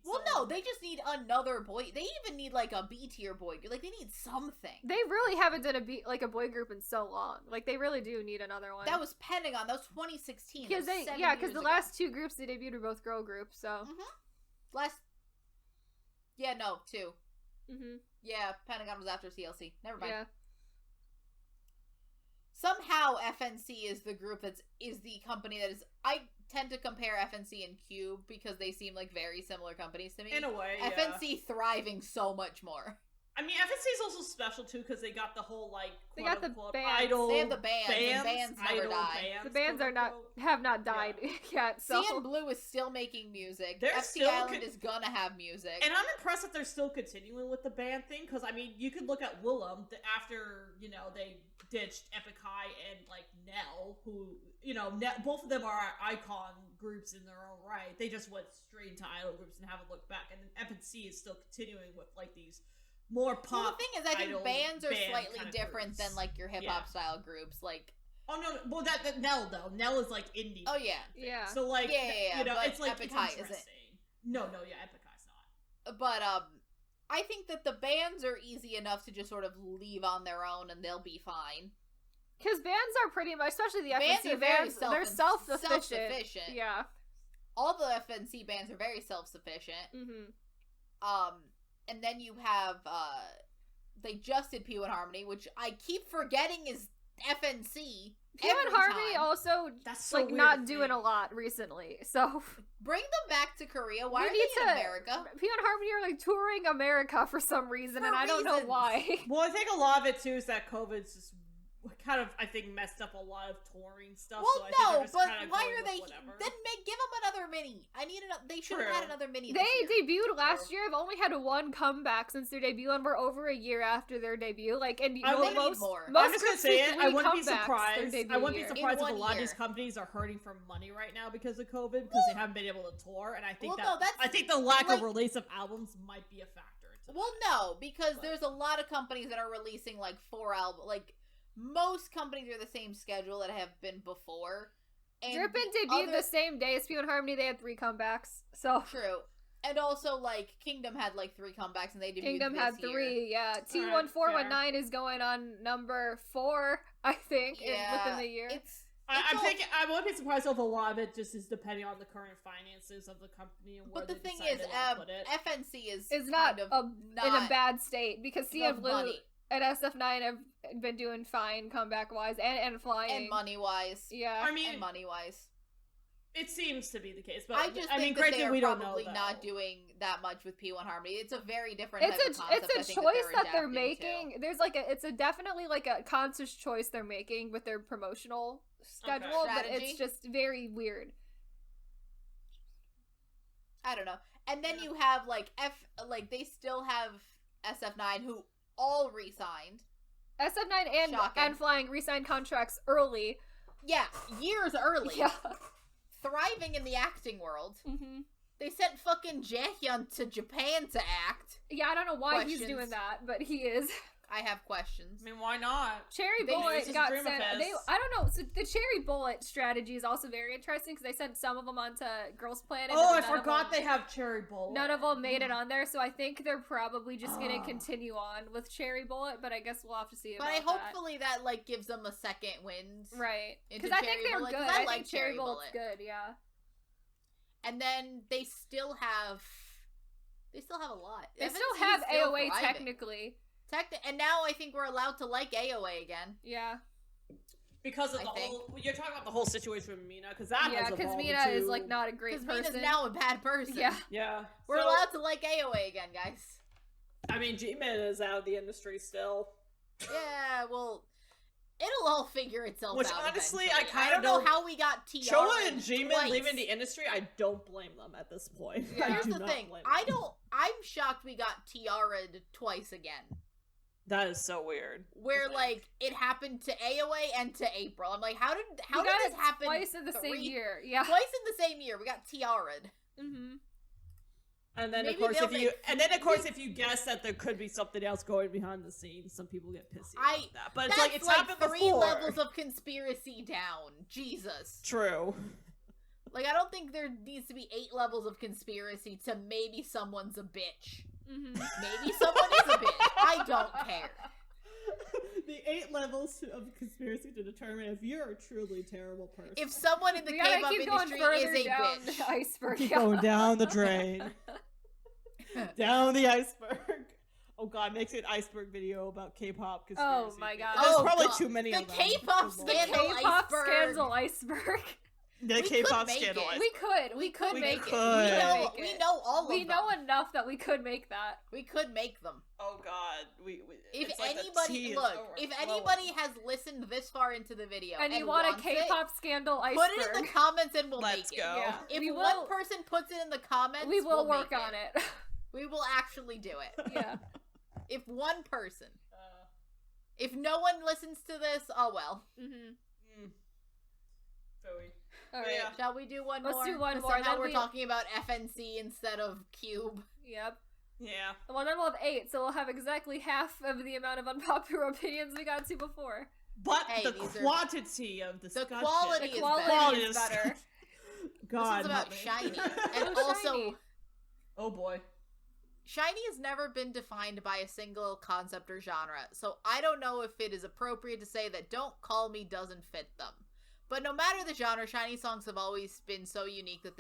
They just need another boy. They even need a B tier boy group. They need something. They really haven't done a boy group in so long. They really do need another one. That was Pentagon. That was 2016. Because the last two groups they debuted were both girl groups. So two. Mm-hmm. Yeah, Pentagon was after CLC. Never mind. Yeah. Somehow FNC is the group is the company that is. I tend to compare FNC and Cube because they seem like very similar companies to me. In a way, FNC thriving so much more. I mean, FNC is also special too because they got the whole they got the bands. idol. They have the bands. And bands never die. The bands have not died yet. So CN Blue is still making music. They're FC Island is gonna have music. And I'm impressed that they're still continuing with the band thing because I mean, you could look at Willem after they ditched Epic High and Nell, who both of them are icon groups in their own right. They just went straight into idol groups and haven't looked back. And then FNC is still continuing with these more pop. Well, the thing is, I think bands are slightly different than your hip hop style groups. Oh no, well that Nell though. Nell is indie. Oh yeah, yeah. So it's Epic High isn't. No, Epic High's not. But I think that the bands are easy enough to just sort of leave on their own and they'll be fine. Because bands are pretty much, especially the FNC bands, they're self-sufficient. Yeah. All the FNC bands are very self-sufficient. Mm-hmm. And then you have, they just did P1 Harmony, which I keep forgetting is FNC. P1 Harmony also, not doing a lot recently, so. Bring them back to Korea. Why are they in America? P1 Harmony are touring America for some reason, I don't know why. Well, I think a lot of it too is that COVID's just kind of, I think, messed up a lot of touring stuff. Well, so no, but why are they? Then give them another mini. They should have had another mini. They debuted last year. I've only had one comeback since their debut, and we're over a year after their debut. And most I'm just gonna say it. I wouldn't be surprised. I wouldn't be surprised if a lot of these companies are hurting for money right now because of COVID, because they haven't been able to tour. And I think I think the lack of release of albums might be a factor. Well, no, because there's a lot of companies that are releasing 4 albums. Most companies are the same schedule that have been before. And Drippin' debuted the same day as P1 Harmony. They had 3 comebacks. So true. And also, Kingdom had 3 comebacks, and they debuted Kingdom this had 3, year. yeah. T1419 is going on number 4, I think, within the year. I won't be surprised if a lot of it just is depending on the current finances of the company and where. But the thing is, FNC is not in a bad state because CN Blue and SF9 have been doing fine comeback wise and flying and money wise. Yeah, I mean, and money wise. It seems to be the case, but I just think that granted, they are we don't know, probably though. not doing that much with P1 Harmony. It's a very different type of concept. It's a choice that they're making. To. There's like it's a definitely like a conscious choice they're making with their promotional schedule, but it's just very weird. I don't know. And then you have like they still have SF9 who all re-signed. SF9 and Flying re-signed contracts early. Yeah, years early. Yeah. Thriving in the acting world. Mm-hmm. They sent fucking Jaehyun to Japan to act. Yeah, I don't know why he's doing that, but he is. I have questions. I mean, why not? Cherry Bullet got sent. I don't know. So the Cherry Bullet strategy is also very interesting because they sent some of them onto Girls Planet. Oh, I forgot they have Cherry Bullet. None of them made it on there, so I think they're probably just gonna continue on with Cherry Bullet. But I guess we'll have to see about that. But hopefully that like gives them a second wind, right? Because I think they're good. I think Cherry Bullet's good. Yeah. And then they still have a lot. They still have AOA technically. And now I think we're allowed to like AOA again. Yeah. Because of you're talking about the whole situation with Mina, because that has evolved. Because Mina is like not a great person. Because Mina's now a bad person. Yeah. We're allowed to like AOA again, guys. I mean, G-Min is out of the industry still. Yeah, well, it'll all figure itself Which, out. Which honestly, eventually. I don't know how we got TR. Choa and G-Min leaving the industry, I don't blame them at this point. Yeah. Here's the thing. I'm shocked we got TR'd twice again. That is so weird. Where like it happened to AOA and to April. I'm like, how did this happen twice in the same year? Yeah, twice in the same year. We got TR'd. Mm-hmm. And then of course if you guess that there could be something else going behind the scenes, some people get pissy about that. But it's like it's happened before. 3 levels of conspiracy down. Jesus. True. Like I don't think there needs to be 8 levels of conspiracy to maybe someone's a bitch. Mm-hmm. Maybe someone is a bitch. I don't care. The 8 levels of conspiracy to determine if you're a truly terrible person. If someone in the K-pop industry is a bitch. The iceberg. Keep going down the drain. Down the iceberg. Oh god, makes an iceberg video about K-pop conspiracy. Oh my god. There's probably too many of them. The K-pop scandal iceberg. The K-pop scandal. We could make it. We know all of them. We know enough that we could make that. We could make them. Oh god. If anybody has listened this far into the video and you want a K-pop scandal iceberg, put it in the comments and we'll make it. Yeah. If one person puts it in the comments, we will work on it. We will actually do it. Yeah. If one person. If no one listens to this, oh well. Mm-hmm. Philly. All right. Yeah. Shall we do one more? Let's do one more. Somehow we're talking about FNC instead of Cube. Yep. Yeah. Well, then we'll have 8, so we'll have exactly half of the amount of unpopular opinions we got to before. But the quantity of discussion. The quality is better. God. This is about SHINee. And also... SHINee. Oh boy. SHINee has never been defined by a single concept or genre, so I don't know if it is appropriate to say that Don't Call Me doesn't fit them. But no matter the genre, SHINee songs have always been so unique that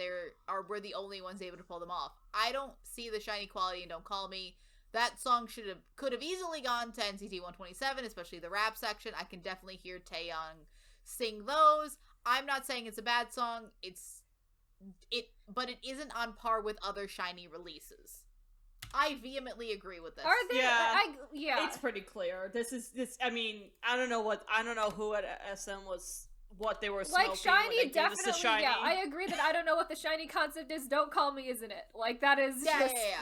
we're the only ones able to pull them off. I don't see the SHINee quality in Don't Call Me. That song could have easily gone to NCT 127, especially the rap section. I can definitely hear Taeyong sing those. I'm not saying it's a bad song. But it isn't on par with other SHINee releases. I vehemently agree with this. Are there? Yeah. It's pretty clear. I mean, I don't know who at SM was what they were smoking. Like SHINee, definitely. SHINee. Yeah, I agree that I don't know what the SHINee concept is. Don't Call Me, isn't it? Like that is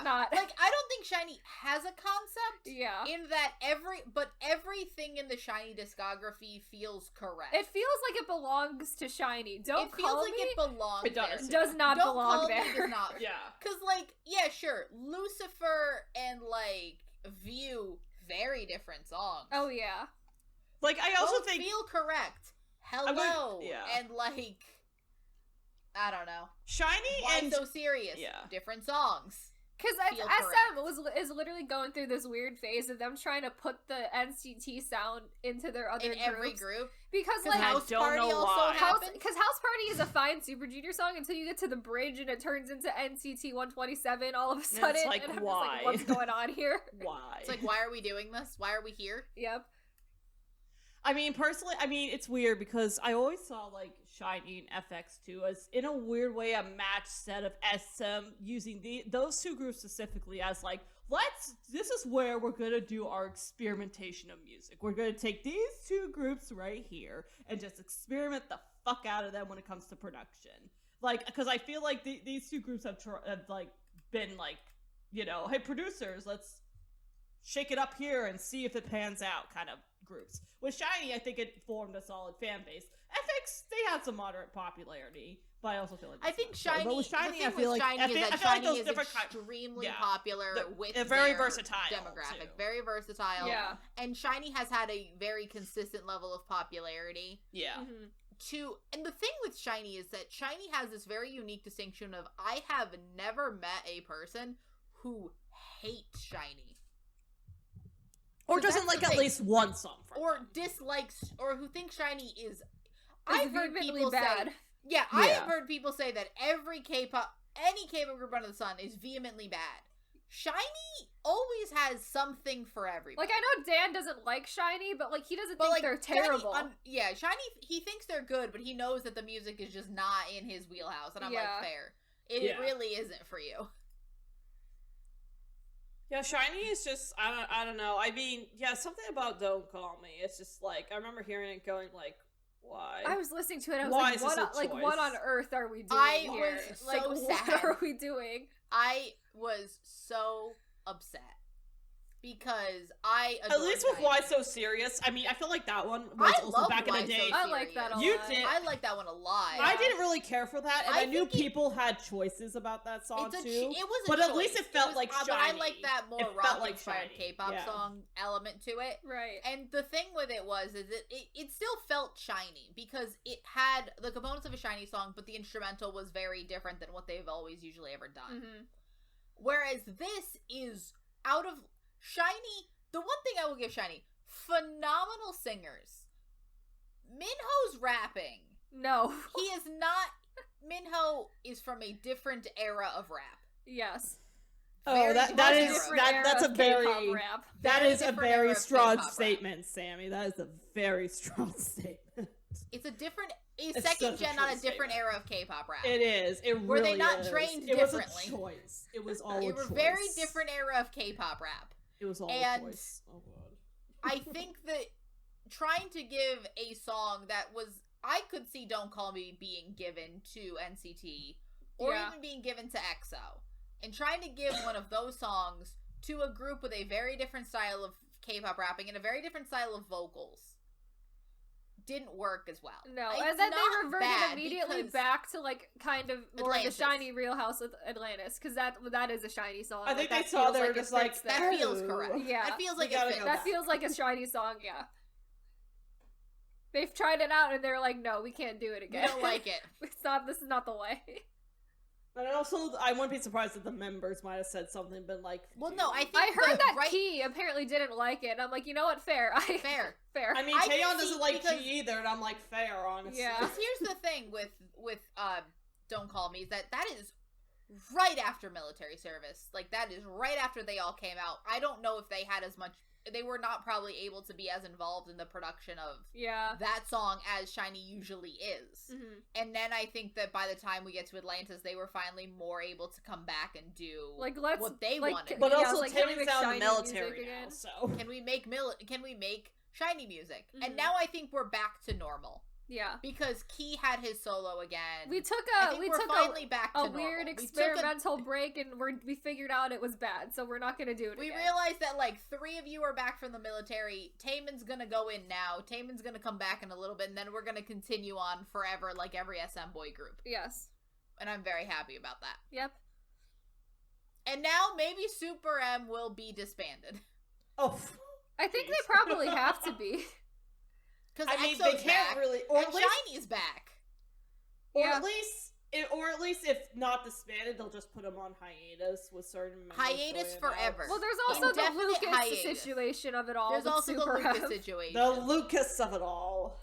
not. Like I don't think SHINee has a concept. Yeah. In that everything in the SHINee discography feels correct. It feels like it belongs to SHINee. Don't Call Me. It feels like it belongs. It does. There. Does not Don't belong Call there. Me does not. Yeah. Because sure, Lucifer and View, very different songs. Oh yeah. Like I also both think feel correct. Hello, and I don't know. SHINee Why and So Serious. Yeah. Different songs. Because SM is literally going through this weird phase of them trying to put the NCT sound into their other groups. Every group. Because House Party also happens. Because House Party is a fine Super Junior song until you get to the bridge and it turns into NCT 127 all of a sudden. It's like, and why? I'm just like, what's going on here? Why? It's like, why are we doing this? Why are we here? Yep. I mean, personally, it's weird because I always saw like Shiny and FX2 as, in a weird way, a match set of SM, using those two groups specifically as like, this is where we're gonna do our experimentation of music. We're gonna take these two groups right here and just experiment the fuck out of them when it comes to production. Like, because I feel like these two groups have like been like, you know, hey producers, let's shake it up here and see if it pans out kind of groups. With Shiny, I think it formed a solid fan base. FX, they had some moderate popularity, but I also feel like I think Shiny. But with Shiny, I the feel like Shiny is that Shiny Shiny is extremely popular with very their versatile demographic, too. very versatile. Yeah. And Shiny has had a very consistent level of popularity. Yeah. And the thing with Shiny is that Shiny has this very unique distinction of, I have never met a person who hates Shiny. Or doesn't like at least one song from or them. Dislikes, or who thinks Shiny is. I've heard people bad. say, I have heard people say that every any K-pop group under the sun is vehemently bad. Shiny always has something for everybody. Like, I know Dan doesn't like Shiny, but like he doesn't think like, they're terrible. Shiny, he thinks they're good, but he knows that the music is just not in his wheelhouse, and I'm like, fair. It really isn't for you. Yeah, Shiny is just, I don't know. I mean, yeah, something about Don't Call Me. It's just like, I remember hearing it going like, why? I was listening to it and I was what on earth are we doing here? Was so like, sad. what are we doing? I was so upset. Because I adore at least with Shiny. Why So Serious. I mean, I feel like that one was also back in the day. I like that a lot. You did. I like that one a lot. I didn't really care for that, and I knew people had choices about that song too. It was but choice. At least it felt like Shiny. But I like that more rock like inspired K-pop song element to it. Right. And the thing with it is it still felt Shiny because it had the components of a Shiny song, but the instrumental was very different than what they've always usually ever done. Whereas this is out of Shiny. The one thing I will give Shiny, phenomenal singers. Minho's rapping. No. He is not. Minho is from a different era of rap. Yes. That's a very rap. That is a very strong statement, Sammy. That is a very strong statement. It's second gen, not a different era of K-pop rap. It is. It really were they not is. trained it differently? It was a choice. It was all They a were choice. very different era of K-pop rap. It was all a choice. Oh god. I think that trying to give a song that was, I could see Don't Call Me being given to NCT or even being given to EXO, and trying to give one of those songs to a group with a very different style of K-pop rapping and a very different style of vocals didn't work as well. No, and then they reverted immediately back to like kind of more the Shiny Real House with Atlantis, because that is a Shiny song. I think they saw they were just like, that feels correct. Yeah, that feels like that feels like a Shiny song. Yeah, they've tried it out and they're like, no, we can't do it again. We don't like it. This is not the way. And also, I wouldn't be surprised if the members might have said something, been like, well, no, I think I heard that Key apparently didn't like it, and I'm like, you know what, fair. Fair. I mean, Taeyeon doesn't like G either, and I'm like, fair, honestly. Yeah. Because here's the thing with Don't Call Me, is that is right after military service. Like, that is right after they all came out. I don't know if they had as much, they were not probably able to be as involved in the production of that song as Shiny usually is. And then I think that by the time we get to Atlantis, they were finally more able to come back and do what they wanted. But also, Taeyeon's out in the military now, so can we make Shiny music? And now I think we're back to normal. Yeah, because Key had his solo again. We took finally back to normal. Weird experimental break, and we figured out it was bad, so we're not gonna do it. We again. realized that like 3 of you are back from the military. Taemin's gonna go in now. Taemin's gonna come back in a little bit, and then we're gonna continue on forever, like every SM boy group. Yes, and I'm very happy about that. Yep. And now maybe Super M will be disbanded. Oh, I think they probably have to be. Because I mean, they can't really, or and Shiny's back, or at least if not disbanded, they'll just put them on hiatus with certain hiatus forever. Well, there's also the Lucas situation of it all. There's also the Lucas situation. The Lucas of it all.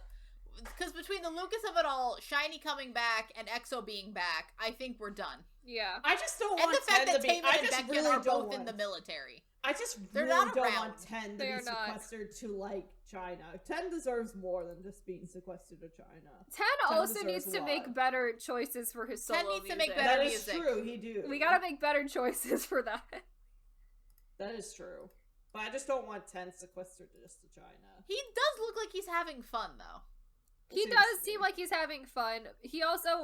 Because between the Lucas of it all, Shiny coming back, and EXO being back, I think we're done. Yeah. I just don't And want the fact 10 that to be. Taemin I and just Baekhyun really are don't both want, in the military. I just They're really not don't around. want 10 to They be are not. sequestered to like China. 10 deserves more than just being sequestered to China. 10 10 also deserves needs a to lot. make better choices for his 10 solo needs to music. make better That is music. true. He do. We gotta make better choices for that. That is true. But I just don't want 10 sequestered just to China. He does look like he's having fun, though. He does seem like he's having fun.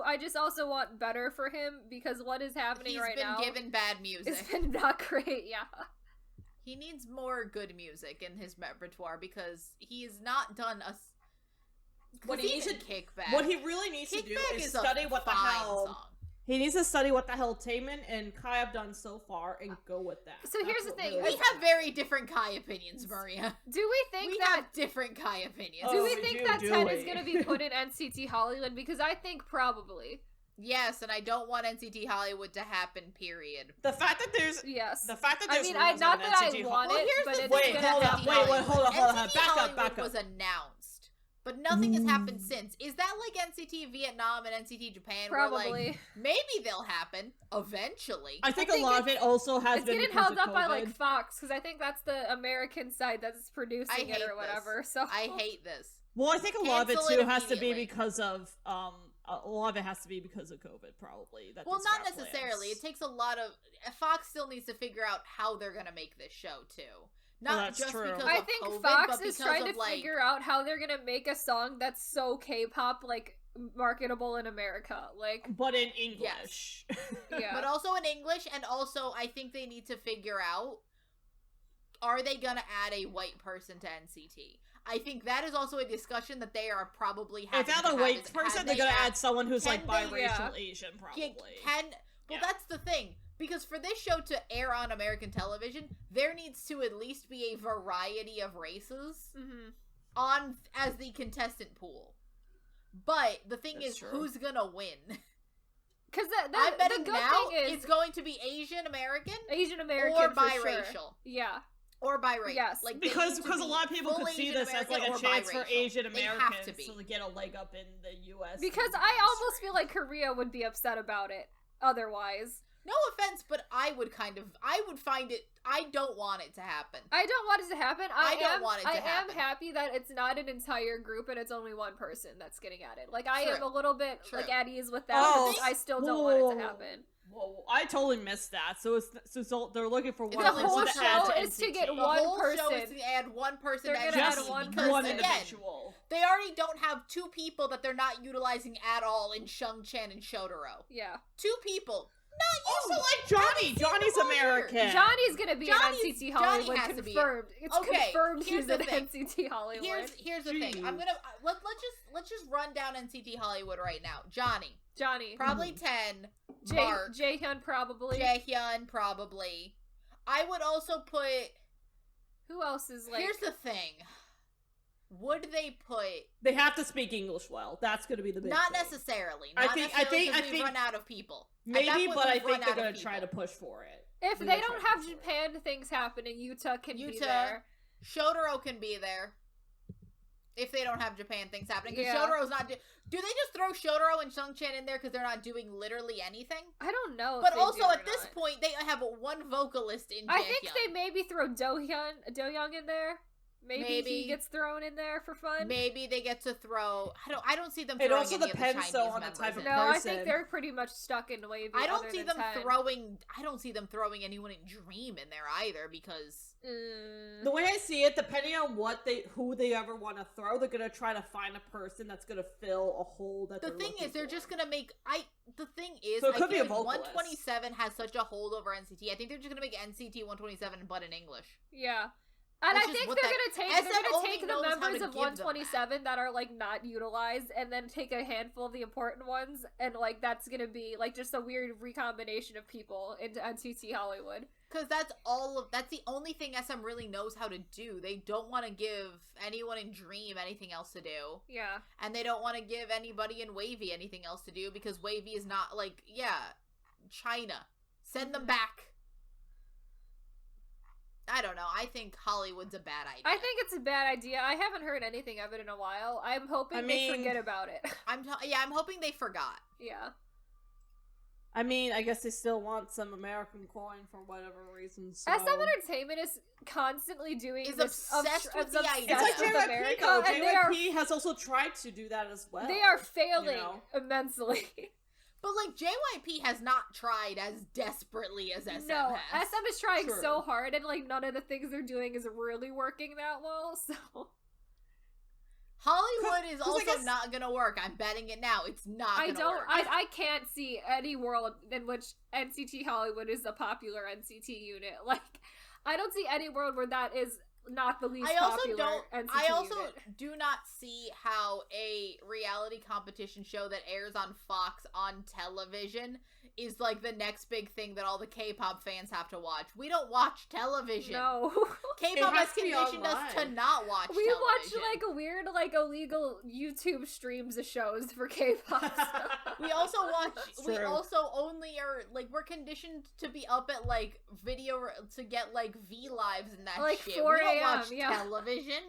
I just also want better for him because what is happening He's right been now given bad music. it's been not great, yeah. He needs more good music in his repertoire because he has not done a. What he needs to Kickback. What he really needs to do Kickback is a study what the fine hell. song. He needs to study what the hell Taemin and Kai have done so far and go with that. So here's the thing, We have very different Kai opinions, Maria. Do we think We that have different Kai opinions. do Oh, we we think do, that do 10 we? is going to be put in NCT Hollywood? Because I think probably. Yes, and I don't want NCT Hollywood to happen, period. The fact that there's Yes. I I mean, not that I want Well, it, here's but the it's Wait, gonna hold up, happen. wait, hold up, hold up. NCT Back up, Hollywood back up. was announced, but nothing has happened since. Is that like NCT Vietnam and NCT Japan? Probably. Where, like, maybe they'll happen eventually. I think I a think lot of it also has It's been getting because held of up by COVID. like Fox because I think that's the American side that's producing I it hate or whatever. this. So I hate this. Well, I think a lot of it Cancel too it has to be immediately. because of a lot of it has to be because of COVID, probably. That Well, they not scrapped necessarily. plans. It takes a lot of. Fox still needs to figure out how they're gonna make this show too. Not that's just true. because I of think COVID, Fox but is because trying of, to like, figure out how they're gonna make a song that's so K-pop like marketable in America. Like, But in English. yeah. but also in English, and also I think they need to figure out: are they gonna add a white person to NCT? I think that is also a discussion that they are probably having. If not to a have white is, person, can they're they gonna add someone who's can like they- biracial Yeah. Asian, Well, probably. Yeah. that's the thing. Because for this show to air on American television, there needs to at least be a variety of races Mhm. on as the contestant pool. But the thing That's is, true. who's gonna win? Because I'm the betting good now thing is it's going to be Asian American Asian American or for biracial. sure. Yeah. or biracial. Yes. Like they Because need to because a be lot of people full could see Asian this as like American a or chance for biracial. Asian They have Americans to be. to get a leg up in the U.S. Because music I almost industry. feel like Korea would be upset about it otherwise. No offense, but I would find it. I don't want it to happen. I don't want it to happen. I don't want it to I am happen. happy that it's not an entire group and it's only one person that's getting at it. Like I am True. a little bit True. like at ease with that. Oh, but I still don't whoa, want whoa, it to whoa. happen. Whoa, I totally missed that. So they're looking for The one The person whole to add show to is to NCT. get The one whole show is person. to add one person They're to gonna just add one because, one person. again, individual. they already don't have two people that they're not utilizing at all in Shung Chan and Shotaro. Yeah. Two people. Also, like Johnny. Johnny's the whole year. American. Johnny's gonna be Johnny's- in NCT Johnny Hollywood has to be. confirmed. It's Okay, confirmed here's he's the in thing. NCT Hollywood. Here's the thing. I'm Jeez. gonna let's just run down NCT Hollywood right now. Johnny, Johnny. probably 10. J- Mark, Jaehyun probably. Jaehyun, probably. I would also put. Who else is like Here's the thing. Would they put? They have to speak English well. That's going to be the big Not thing. necessarily. I Not think- necessarily I 'cause we've think- run out of people. At that Maybe, point, but I we've think run they're out going of to try to people. push for it. if They're they gonna don't try to have push for it. Japan things happening, Yuta can be Yuta, there. Shotaro can be there. If they don't have Japan things happening, because Yeah. Shotaro's not. Do they just throw Shotaro and Shang-Chan in there because they're not doing literally anything? I don't know. if But they also do or at this not. point, they have one vocalist in. I think Jaehyun. they maybe throw Doyoung in there. Maybe he gets thrown in there for fun. Maybe they get to throw. I don't see them. It Throwing also any of the depends, Chinese though, on the members type of in. No, I person. think they're pretty much stuck in Wavy. I don't other see than them 10. throwing. I don't see them throwing anyone in Dream in there either because The way I see it, depending on who they ever want to throw, they're gonna try to find a person that's gonna fill a hole that. the they're thing looking is they're for. just gonna make. The thing is, So it I could be feel a like vocalist. 127 has such a hold over NCT. I think they're just gonna make NCT 127 but in English. Yeah. And Which I is think what they're that- gonna SM take only the knows how to members give of them 127 that are like not utilized and then take a handful of the important ones and like that's gonna be like just a weird recombination of people into NCT Hollywood. Because that's the only thing SM really knows how to do. They don't want to give anyone in Dream anything else to do. Yeah. And they don't want to give anybody in Wavy anything else to do because Wavy is not like, China. Send them back. I don't know. I think Hollywood's a bad idea. I think it's a bad idea. I haven't heard anything of it in a while. I'm hoping they forget about it. I'm hoping they forgot. Yeah. I mean, I guess they still want some American coin for whatever reason. So. SM Entertainment is constantly doing obsessed with the idea. It's like of JYP, America, though. and JYP has also tried to do that as well. They are failing immensely. But, like, JYP has not tried as desperately as SM No, has. SM is trying so hard, and, like, none of the things they're doing is really working that well, so... Hollywood is also not gonna work. I'm betting it now. It's not gonna work. I can't see any world in which NCT Hollywood is a popular NCT unit. Like, I don't see any world where that is not the least popular NCT I also unit. do not see how a reality competition show that airs on Fox on television is like the next big thing that all the K-pop fans have to watch. We don't watch television. No. K-pop has conditioned us to not watch television. We watch like a weird, like illegal YouTube streams of shows for K-pop. We also watch, we also only are, like, we're conditioned to be up at, like, video, to get, like, V-Lives and that like shit. 4 We don't a.m., watch television.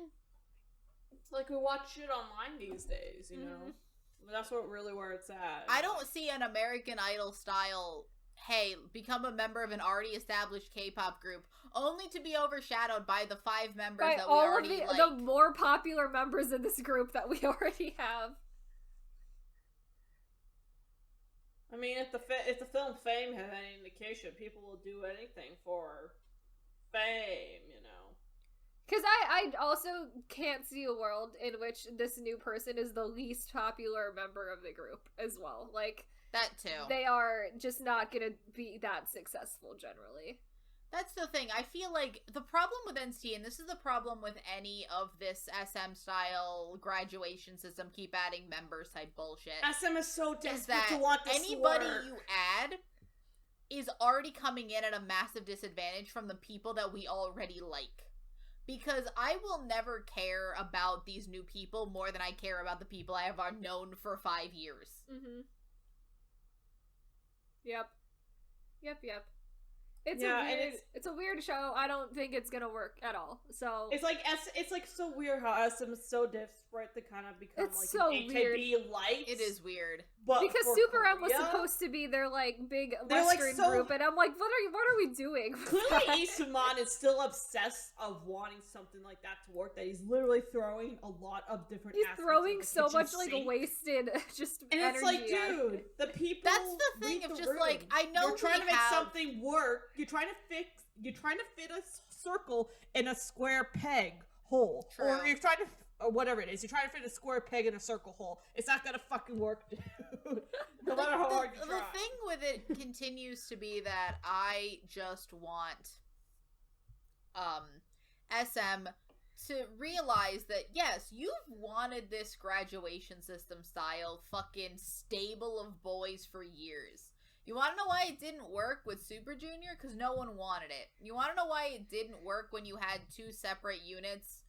It's like we watch shit online these days, you know? That's really where it's at. I don't see an American Idol style, hey, become a member of an already established K-pop group, only to be overshadowed by the 5 members by that we all already of like. the more popular members in this group that we already have. I mean, if the film Fame has any indication, people will do anything for fame, you know. Because I also can't see a world in which this new person is the least popular member of the group as well. Like, that too. They are just not gonna be that successful generally. That's the thing. I feel like the problem with NCT, and this is the problem with any of this SM style graduation system, keep adding members type bullshit. SM is so desperate that to want this anybody work. you add is already coming in at a massive disadvantage from the people that we already like. Because I will never care about these new people more than I care about the people I have known for 5 years. Mm-hmm. Yep. It's a weird show. I don't think it's gonna work at all. So it's like so weird how SM is so desperate to kind of become it's like so an weird. AKB light. It is weird. But because Super M was Korea, supposed to be their like big they're, Western like, so... group, and I'm like, what are we doing? Clearly, Isuman is still obsessed of wanting something like that to work. That he's literally throwing a lot of different. He's throwing of the so much sink. like wasted just and energy. It's like, dude, the people. That's the thing of just room. like I know you're trying to make have... something work. You're trying to fit a circle in a square peg hole, True. or you're trying to. Or whatever it is, you're trying to fit a square peg in a circle hole. It's not gonna fucking work, dude. No matter how hard you try. The thing with it continues to be that I just want SM to realize that yes, you've wanted this graduation system style fucking stable of boys for years. You want to know why it didn't work with Super Junior? Because no one wanted it. You want to know why it didn't work when you had 2 separate units?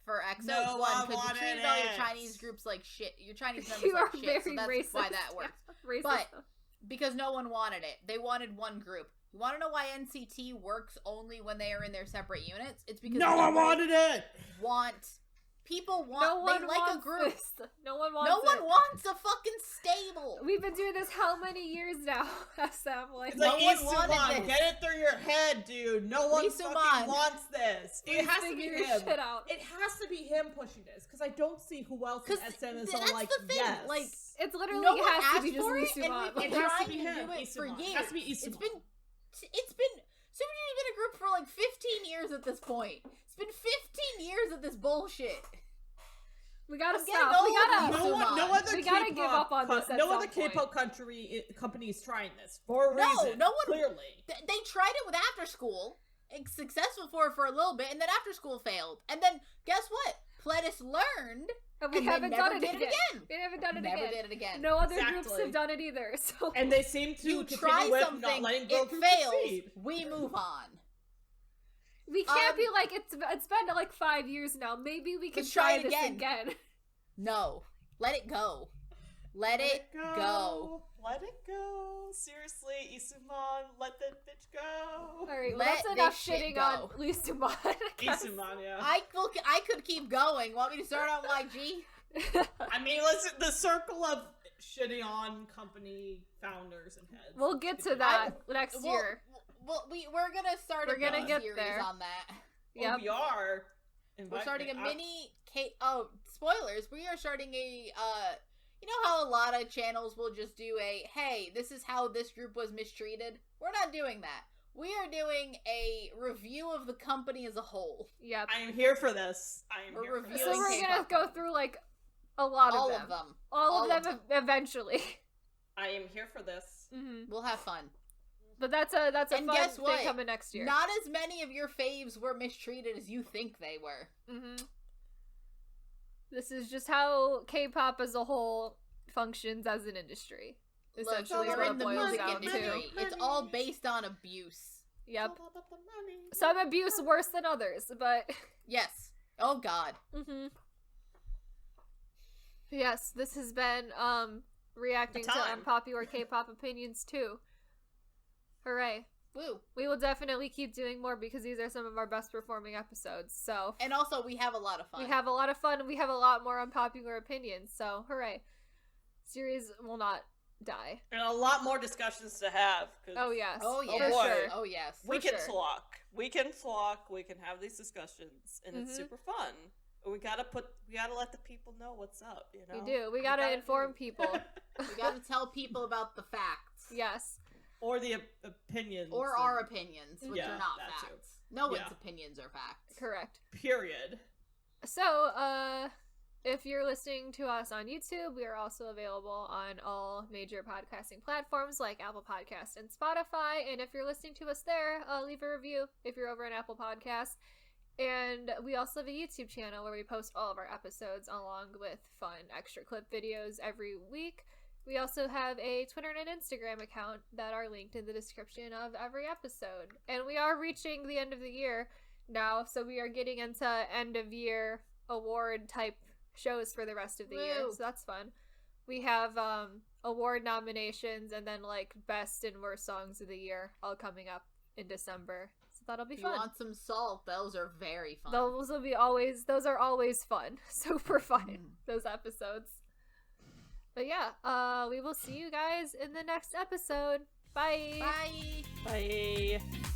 For EXO, no one, because you treated all your Chinese groups like shit. Your Chinese members you like are shit, so very that's racist. why that works. Racist. But because no one wanted it, they wanted one group. You want to know why NCT works only when they are in their separate units? It's because no one wanted it. People want. They like a group. This. No one wants. No one wants a fucking stable. We've been doing this how many years now? SM, like, it's like, no one wanted this. Get it through your head, dude. No one fucking wants this. It has to be him. Shit out. It has to be him pushing this because I don't see who else in SM is all like, the thing. yes. Like, it's literally no one has to be asked just for it, Lee Soo-man. and we've It been has to trying be to him. do it for years. It has to be It's been Super Junior's been a group for like 15 years at this point. It's been 15 years of this bullshit. We gotta I'm stop. We gotta. No other we gotta give up on this. No other K-pop company is trying this for a reason. No one. Clearly, they tried it with After School. It's successful for a little bit, and then After School failed. And then guess what? Pledis learned. And we haven't done it again. We haven't done it never again. did it again. No other groups have done it either. So and they seem to you continue try with something, not letting it Goku fails. succeed. We move on. We can't be like it's been like 5 years now. Maybe we can try this again. No, let it go. Let it go. Let it go. Seriously, Isuman, let that bitch go. Alright, well, that's enough shitting on Lee Soo-man. Isuman, yeah. I could keep going. Want me to start on YG? I mean, listen, the circle of shitting on company founders and heads. We'll get to that next year. Well, we're gonna start We're gonna get series there. on that. Yep. We are. We're starting a mini spoilers. We are starting a you know how a lot of channels will just do a, hey, this is how this group was mistreated? We're not doing that. We are doing a review of the company as a whole. Yep. I am here for this. We're here for this. So we're gonna go through like a lot all of them. of them. All of them eventually. I am here for this. Mm-hmm. We'll have fun. But that's a and fun guess what? thing coming next year. Not as many of your faves were mistreated as you think they were. Mm-hmm. This is just how K-pop as a whole functions as an industry. Essentially, Look, what we're it in the boils music down industry. to. It's all based on abuse. Yep. Some abuse worse than others, but yes. Oh God. Mm-hmm. Yes, this has been reacting to unpopular K-pop opinions too. Hooray. Woo. We will definitely keep doing more because these are some of our best performing episodes. So, and also we have a lot of fun. We have a lot of fun and we have a lot more unpopular opinions. So, hooray. Series will not die. And a lot more discussions to have. Oh, yes. Oh, yes. For sure. Oh, yes. We For can sure. talk. We can talk. We can have these discussions. And it's Mhm. super fun. We gotta let the people know what's up, you know? We do. We gotta inform people. We gotta tell people about the facts. Yes. Or the opinions. Or our opinions, which Yeah, are not that facts. too. No one's Yeah. opinions are facts. Correct. Period. So, if you're listening to us on YouTube, we are also available on all major podcasting platforms like Apple Podcasts and Spotify. And if you're listening to us there, leave a review if you're over on Apple Podcasts. And we also have a YouTube channel where we post all of our episodes along with fun extra clip videos every week. We also have a Twitter and an Instagram account that are linked in the description of every episode. And we are reaching the end of the year now, so we are getting into end of year award type shows for the rest of the year. So that's fun. We have award nominations and then like best and worst songs of the year all coming up in December. So that'll be fun. If you want some salt, those are very fun. Those are always fun. Super fun. Those episodes. But yeah, we will see you guys in the next episode. Bye. Bye. Bye.